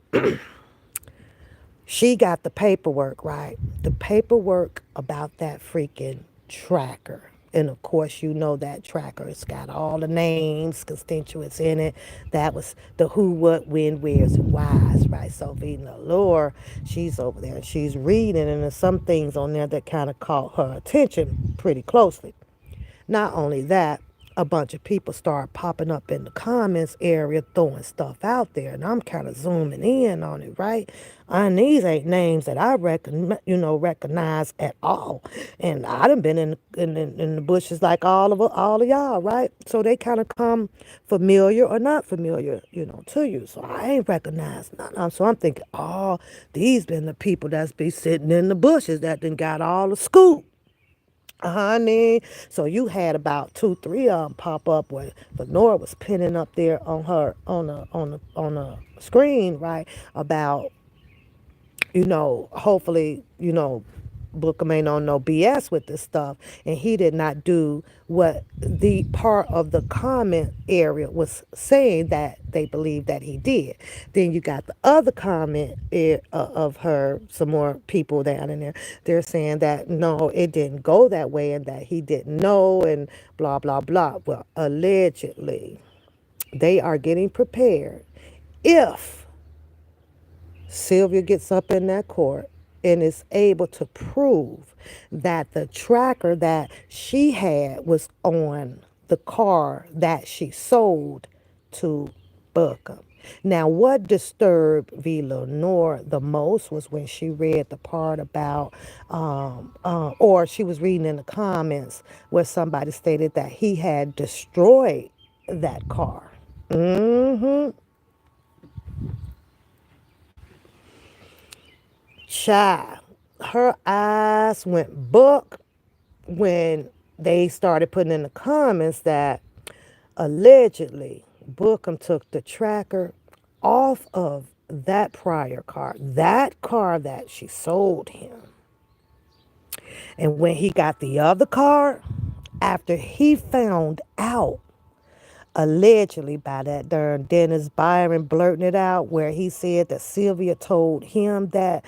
she got the paperwork, right? The paperwork about that freaking tracker. And of course, that tracker. It's got all the names, constituents in it. That was the who, what, when, where's, and why's, right? So Vina Lore, she's over there and she's reading, and there's some things on there that kind of caught her attention pretty closely. Not only that, a bunch of people start popping up in the comments area throwing stuff out there, and I'm kind of zooming in on it, right? And these ain't names that I recognize at all, and I done been in the bushes like all of y'all, right? So they kind of come familiar or not familiar, to you. So I ain't recognized none of them. So I'm thinking, oh, these been the people that's be sitting in the bushes that done got all the scoop, honey. So you had about two, three of them pop up where Lenora was pinning up there on her on the screen, right? About hopefully, Bookham ain't on no BS with this stuff, and he did not do what the part of the comment area was saying that they believe that he did. Then you got the other comment of her, some more people down in there. They're saying that no, it didn't go that way, and that he didn't know, and blah blah blah. Well, allegedly, they are getting prepared if Sylvia gets up in that court and is able to prove that the tracker that she had was on the car that she sold to Bookham. Now, what disturbed V. Lenore the most was when she read the part about, or she was reading in the comments where somebody stated that he had destroyed that car. Mm-hmm. Child, her eyes went buck when they started putting in the comments that allegedly Bookham took the tracker off of that prior car, that car that she sold him. And when he got the other car, after he found out, allegedly by that darn Dennis Byron blurting it out, where he said that Sylvia told him that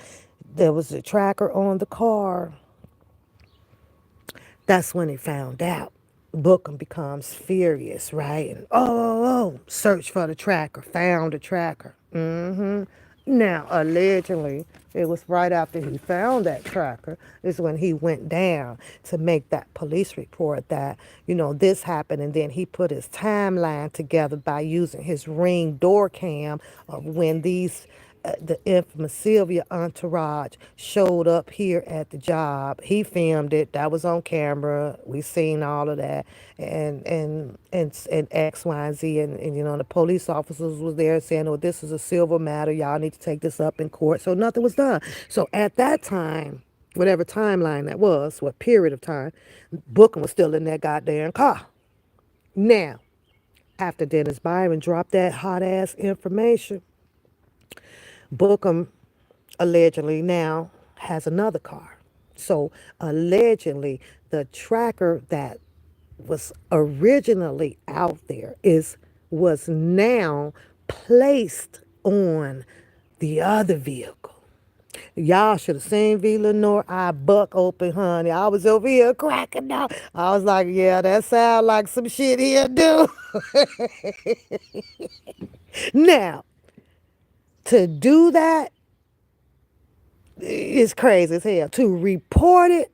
there was a tracker on the car, that's when he found out. Bookham becomes furious, right? And search for the tracker, found the tracker. Now, allegedly, it was right after he found that tracker is when he went down to make that police report that, this happened. And then he put his timeline together by using his Ring door cam of when the infamous Sylvia entourage showed up here at the job. He filmed it. That was on camera. We seen all of that, and X, Y, and Z, and the police officers was there saying, "Oh, this is a civil matter. Y'all need to take this up in court." So nothing was done. So at that time, whatever timeline that was, what period of time, Bookham was still in that goddamn car. Now, after Dennis Byron dropped that hot ass information, Bookham allegedly now has another car. So allegedly, the tracker that was originally out there is was now placed on the other vehicle. Y'all should have seen V. Lenore eye buck open, honey. I was over here cracking up. I was like, yeah, that sound like some shit he'll do. Now, to do that is crazy as hell. To report it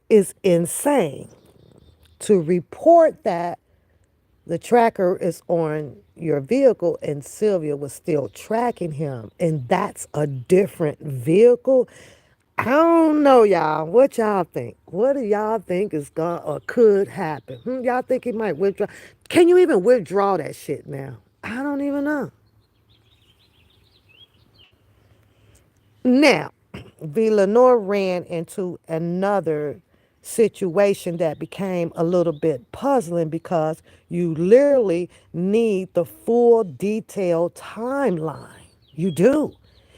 is insane. To report that the tracker is on your vehicle and Sylvia was still tracking him, and that's a different vehicle. I don't know, y'all. What y'all think? What do y'all think is going or could happen? Y'all think he might withdraw? Can you even withdraw that shit now? I don't even know. Now, Villanor ran into another situation that became a little bit puzzling because you literally need the full detailed timeline. You do.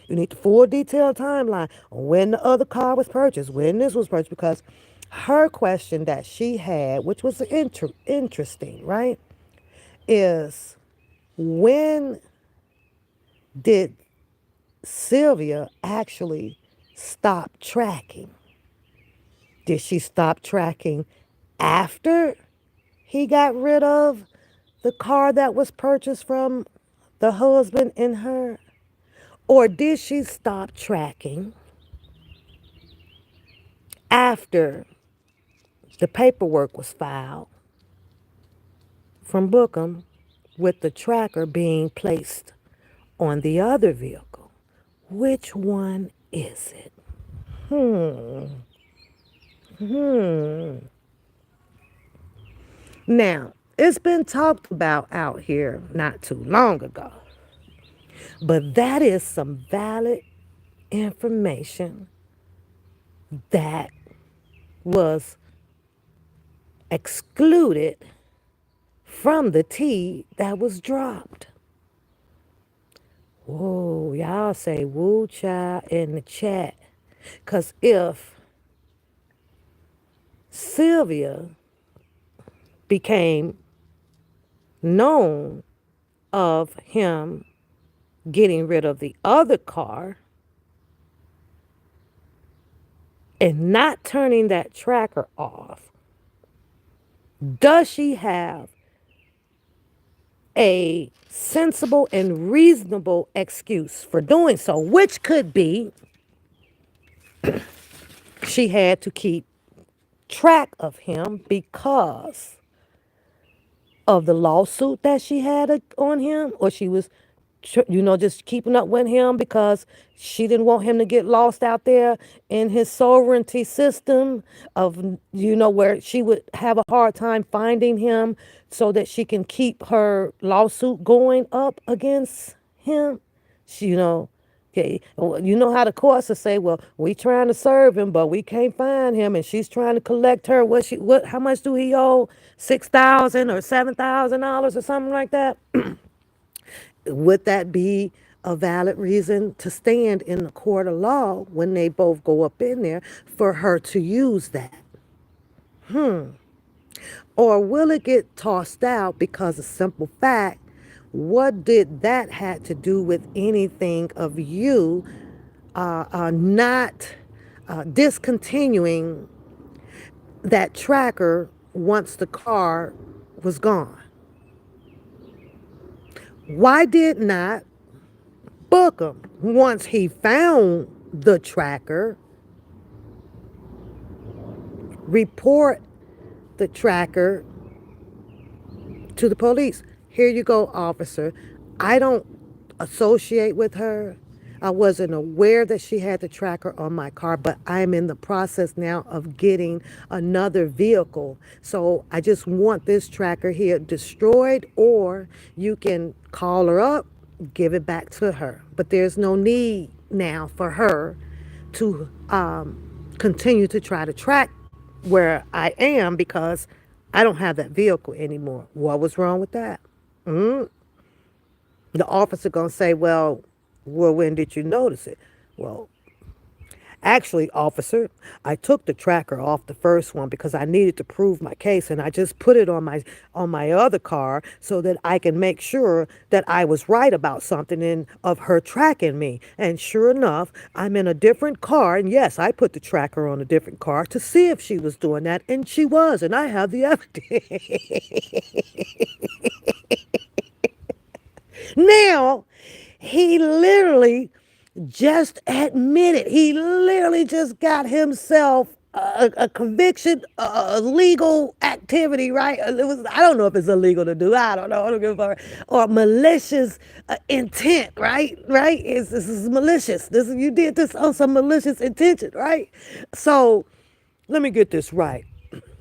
You need the full detailed timeline on when the other car was purchased, when this was purchased, because her question that she had, which was interesting, right, is when did Sylvia actually stopped tracking? Did she stop tracking after he got rid of the car that was purchased from the husband and her? Or did she stop tracking after the paperwork was filed from Bookham with the tracker being placed on the other vehicle? Which one is it? Now, it's been talked about out here not too long ago, but that is some valid information that was excluded from the tea that was dropped. Whoa, y'all say woo child in the chat. Because if Sylvia became known of him getting rid of the other car and not turning that tracker off, does she have a sensible and reasonable excuse for doing so? Which could be she had to keep track of him because of the lawsuit that she had on him, or she was just keeping up with him because she didn't want him to get lost out there in his sovereignty system of, where she would have a hard time finding him so that she can keep her lawsuit going up against him. She, okay, you know how the courts will say, well, we trying to serve him, but we can't find him, and she's trying to collect her. How much do he owe? $6,000 or $7,000 or something like that. Would that be a valid reason to stand in the court of law when they both go up in there for her to use that? Or will it get tossed out because of simple fact, what did that have to do with anything of you not discontinuing that tracker once the car was gone? Why did not Bookham, once he found the tracker, report the tracker to the police. Here you go, officer. I don't associate with her. I wasn't aware that she had the tracker on my car, but I'm in the process now of getting another vehicle. So I just want this tracker here destroyed, or you can call her up, give it back to her. But there's no need now for her to continue to try to track where I am because I don't have that vehicle anymore. What was wrong with that? The officer gonna say, well, when did you notice it? Well, actually, officer, I took the tracker off the first one because I needed to prove my case, and I just put it on my other car so that I can make sure that I was right about something and of her tracking me. And sure enough, I'm in a different car, and yes, I put the tracker on a different car to see if she was doing that, and she was, and I have the evidence. Now, he literally just admitted, he literally just got himself a conviction, a legal activity, right? It was, I don't know if it's illegal to do. I don't know. I don't give a fuck. Or malicious intent, right? Right? This is malicious. You did this on some malicious intention, right? So let me get this right.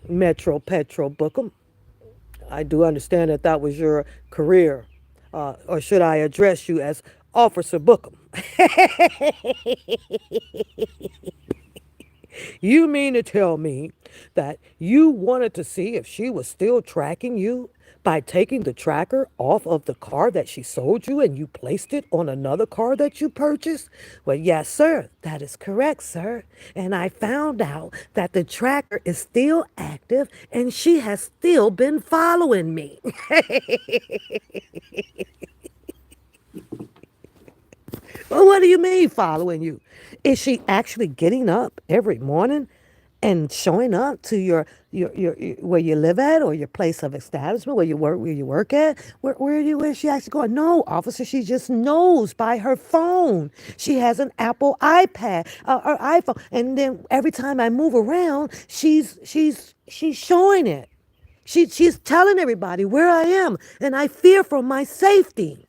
Metro Petro Bookham. I do understand that that was your career. Or should I address you as Officer Bookham? You mean to tell me that you wanted to see if she was still tracking you by taking the tracker off of the car that she sold you and you placed it on another car that you purchased? Well, yes, sir. That is correct, sir. And I found out that the tracker is still active and she has still been following me. Well, what do you mean following you? Is she actually getting up every morning and showing up to your where you live at or your place of establishment where you work at? Where is she actually going? No, officer, she just knows by her phone. She has an Apple iPad or iPhone, and then every time I move around, she's showing it. She's telling everybody where I am, and I fear for my safety.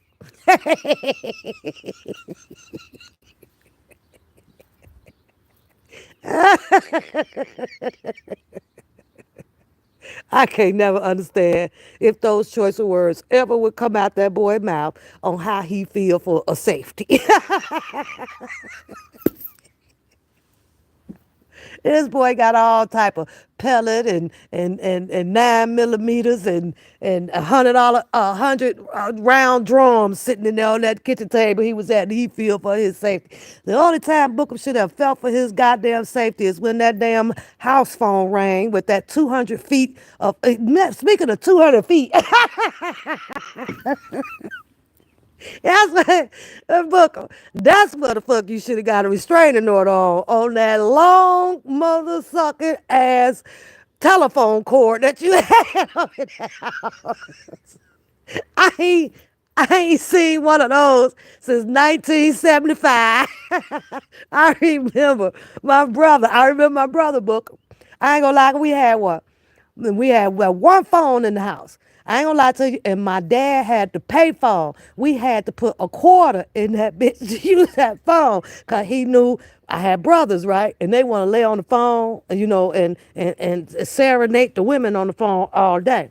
I can't never understand if those choice of words ever would come out that boy's mouth on how he feel for a safety. This boy got all type of pellet and 9 millimeters and $100 round drums sitting in there on that kitchen table he was at, and he feel for his safety. The only time Bookham should have felt for his goddamn safety is when that damn house phone rang with that 200 feet of, speaking of 200 feet, that's what, Booker. That's what the fuck you should have got a restraining order on that long mother sucking ass telephone cord that you had over there. I ain't, I ain't seen one of those since 1975. I remember my brother Booker. I ain't gonna lie, we had one. We had one phone in the house. I ain't gonna lie to you. And my dad had the pay phone. We had to put a quarter in that bitch to use that phone because he knew I had brothers, right? And they want to lay on the phone, and serenade the women on the phone all day.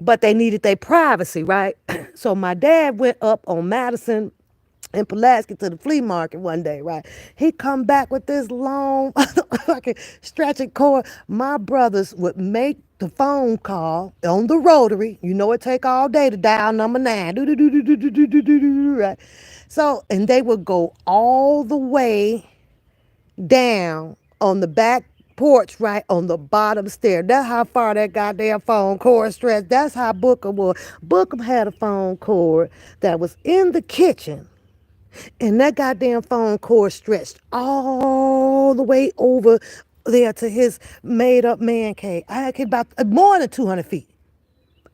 But they needed their privacy, right? So my dad went up on Madison in Pulaski to the flea market one day, right? He come back with this long fucking stretching cord. My brothers would make the phone call on the rotary. You know it take all day to dial number 9. Right? So, and they would go all the way down on the back porch, right on the bottom stair. That's how far that goddamn phone cord stretched. That's how Bookham was. Bookham had a phone cord that was in the kitchen, and that goddamn phone cord stretched all the way over there to his made up man cave. I had about more than 200 feet.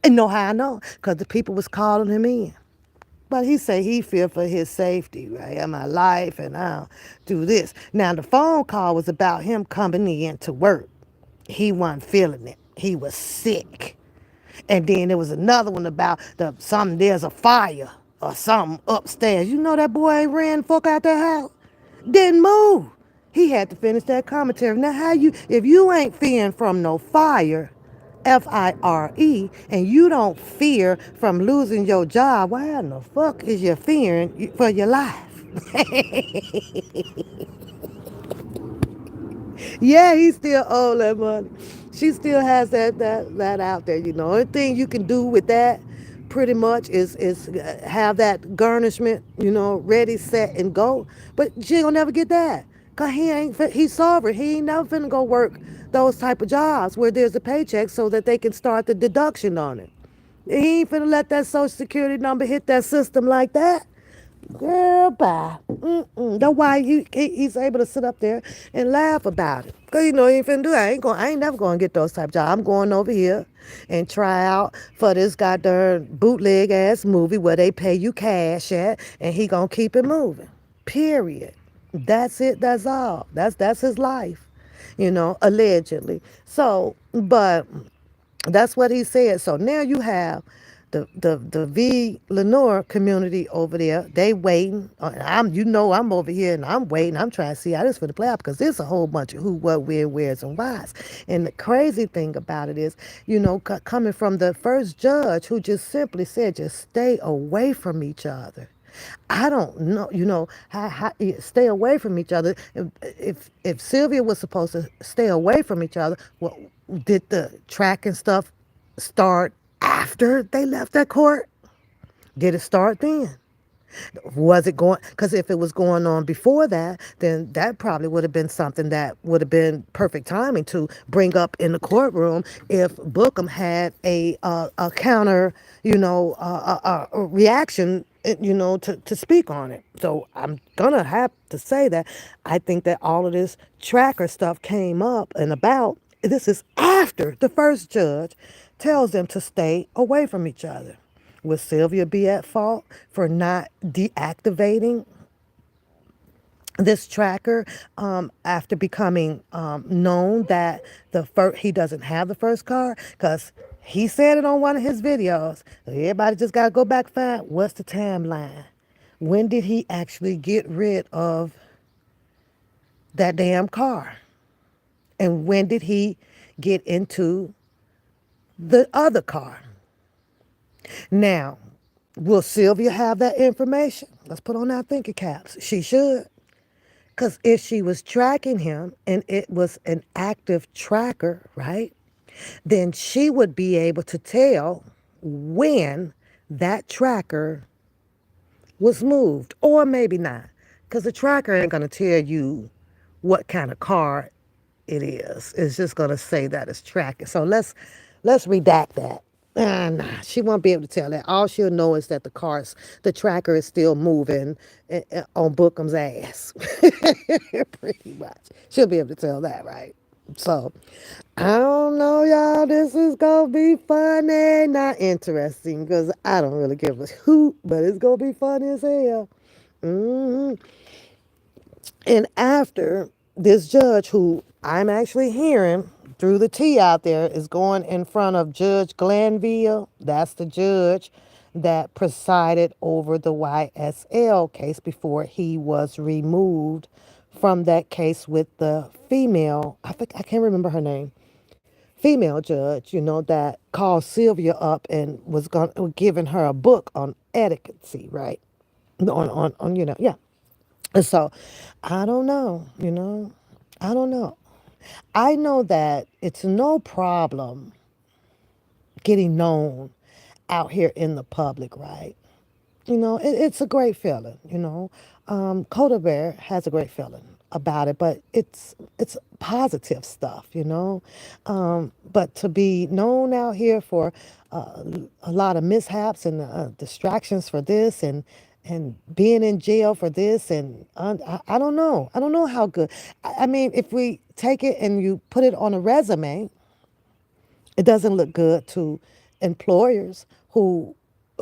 And know how I know? Because the people was calling him in. But he say he fear for his safety, right? And my life, and I'll do this. Now the phone call was about him coming in to work. He wasn't feeling it. He was sick. And then there was another one about there's a fire or something upstairs. You know that boy ain't ran fuck out that house. Didn't move. He had to finish that commentary. Now how you if you ain't fearing from no fire, FIRE, and you don't fear from losing your job, why in the fuck is you fearing for your life? Yeah, he still owe that money. She still has that out there. Only thing you can do with that, pretty much, is have that garnishment, ready, set, and go. But she ain't gonna never get that, cause he's sovereign. He ain't never finna go work those type of jobs where there's a paycheck so that they can start the deduction on it. He ain't finna let that social security number hit that system like that. Girl, bye. That's why he's able to sit up there and laugh about it. Cause he ain't finna do that. I ain't never gonna get those type of jobs. I'm going over here and try out for this goddamn bootleg ass movie where they pay you cash at, and he gonna keep it moving. Period. That's it. That's all. That's his life. Allegedly. So, but that's what he said. So now you have the V Lenore community over there. They waiting. I'm over here and I'm waiting. I'm trying to see how this for the play out, because there's a whole bunch of who, what, where, where's, and why's. And the crazy thing about it is, coming from the first judge who just simply said, just stay away from each other. I don't know, how stay away from each other. If Sylvia was supposed to stay away from each other, well, did the track and stuff start after they left that court? Did it start then? Was it going? Because if it was going on before that, then that probably would have been something that would have been perfect timing to bring up in the courtroom if Bookham had a counter, a reaction, to speak on it. So I'm gonna have to say that I think that all of this tracker stuff came up and about. This is after the first judge tells them to stay away from each other. Would Sylvia be at fault for not deactivating this tracker after becoming known that he doesn't have the first car? Because he said it on one of his videos. Everybody just got to go back and find what's the timeline. When did he actually get rid of that damn car? And when did he get into the other car? Now, will Sylvia have that information? Let's put on our thinking caps. She should. Because if she was tracking him and it was an active tracker, right, then she would be able to tell when that tracker was moved, or maybe not. Because the tracker ain't going to tell you what kind of car it is. It's just going to say that it's tracking. So let's redact that. Nah, she won't be able to tell that. All she'll know is that the tracker is still moving on Bookham's ass. Pretty much. She'll be able to tell that, right? So, I don't know, y'all. This is going to be funny, not interesting, because I don't really give a hoot, but it's going to be funny as hell. hmm And after this judge, who I'm actually hearing through the tea out there, is going in front of Judge Glanville. That's the judge that presided over the YSL case before he was removed from that case with the female, I can't remember her name, female judge, that called Sylvia up and was giving her a book on etiquette, right? Yeah. And so I don't know, I don't know. I know that it's no problem getting known out here in the public, right? It's a great feeling, Coda Bear has a great feeling about it, but it's positive stuff, but to be known out here for a lot of mishaps and distractions for this, and being in jail for this, and I don't know. I don't know how good. I mean, if we take it and you put it on a resume, it doesn't look good to employers who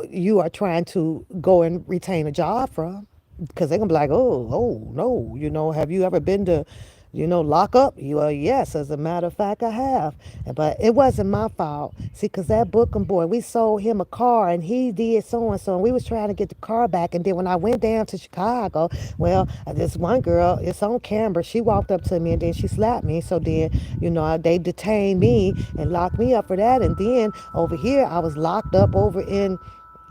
you are trying to go and retain a job from, because they're gonna be like, oh no, have you ever been to, lock up? You are, yes, as a matter of fact, I have. But it wasn't my fault. See, because that Bookham boy, we sold him a car and he did so and so, and we was trying to get the car back. And then when I went down to Chicago, well, this one girl, it's on camera, she walked up to me and then she slapped me. So then, they detained me and locked me up for that. And then over here, I was locked up over in,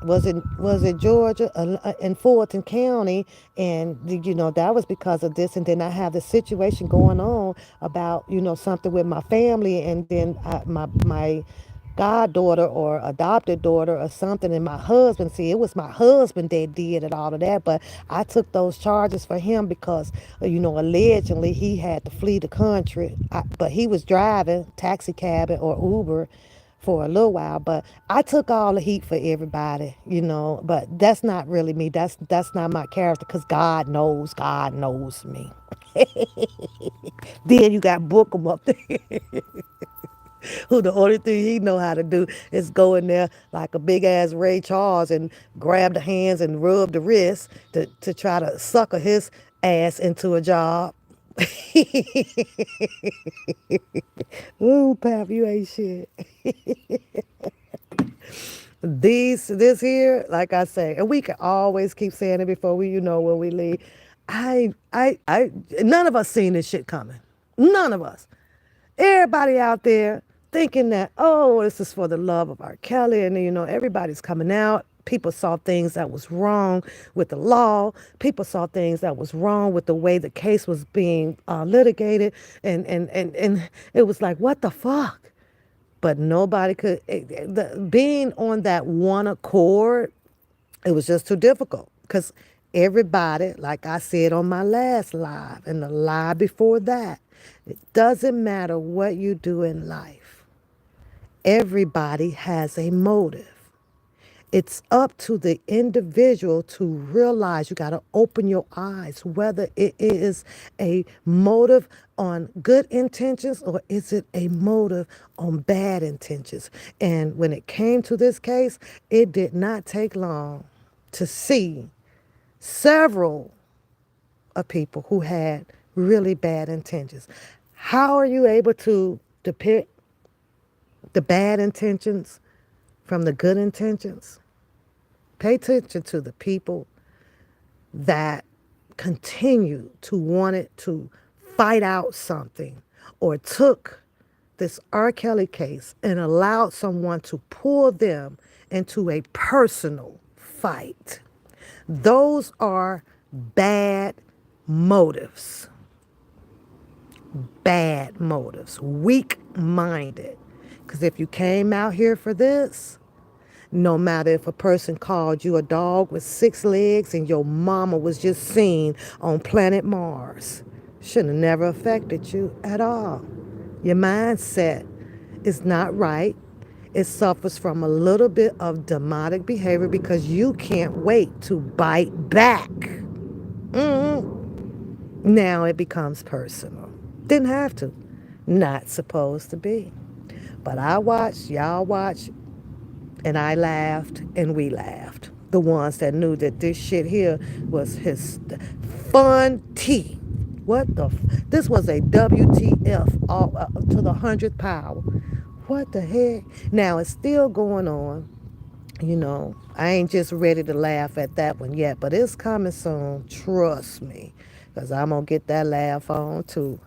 was it Georgia, in Fulton County, and that was because of this. And then I have this situation going on about something with my family, and then my goddaughter or adopted daughter or something, and my husband. See, it was my husband that did it, all of that, but I took those charges for him because allegedly he had to flee the country, but he was driving taxi cab or Uber for a little while. But I took all the heat for everybody, but that's not really me. That's not my character, because God knows me. Then you got Bookham up there, who the only thing he know how to do is go in there like a big ass Ray Charles and grab the hands and rub the wrists to try to sucker his ass into a job. Ooh, Pap, you ain't shit. This here, like I say, and we can always keep saying it before when we leave. None of us seen this shit coming. None of us. Everybody out there thinking that, oh, this is for the love of R. Kelly, and everybody's coming out. People saw things that was wrong with the law. People saw things that was wrong with the way the case was being litigated, and it was like, what the fuck? But nobody could. Being on that one accord, it was just too difficult, because everybody, like I said on my last live and the live before that, it doesn't matter what you do in life. Everybody has a motive. It's up to the individual to realize. You got to open your eyes, whether it is a motive on good intentions or is it a motive on bad intentions. And when it came to this case, it did not take long to see several of people who had really bad intentions. How are you able to depict the bad intentions from the good intentions? Pay attention to the people that continue to want it to fight out something, or took this R. Kelly case and allowed someone to pull them into a personal fight. Those are bad motives. Bad motives. Weak minded. Because if you came out here for this, no matter if a person called you a dog with 6 legs and your mama was just seen on planet Mars, should have never affected you at all. Your mindset is not right. It suffers from a little bit of demonic behavior because you can't wait to bite back. Now it becomes personal. Didn't have to. Not supposed to be. But I watched, y'all watched, and I laughed and we laughed. The ones that knew that this shit here was his fun tea. What the? This was a WTF all, to the 100th power. What the heck? Now it's still going on. I ain't just ready to laugh at that one yet, but it's coming soon. Trust me, because I'm going to get that laugh on too.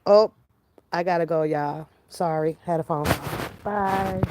Oh, I gotta go, y'all. Sorry, had a phone call. Bye.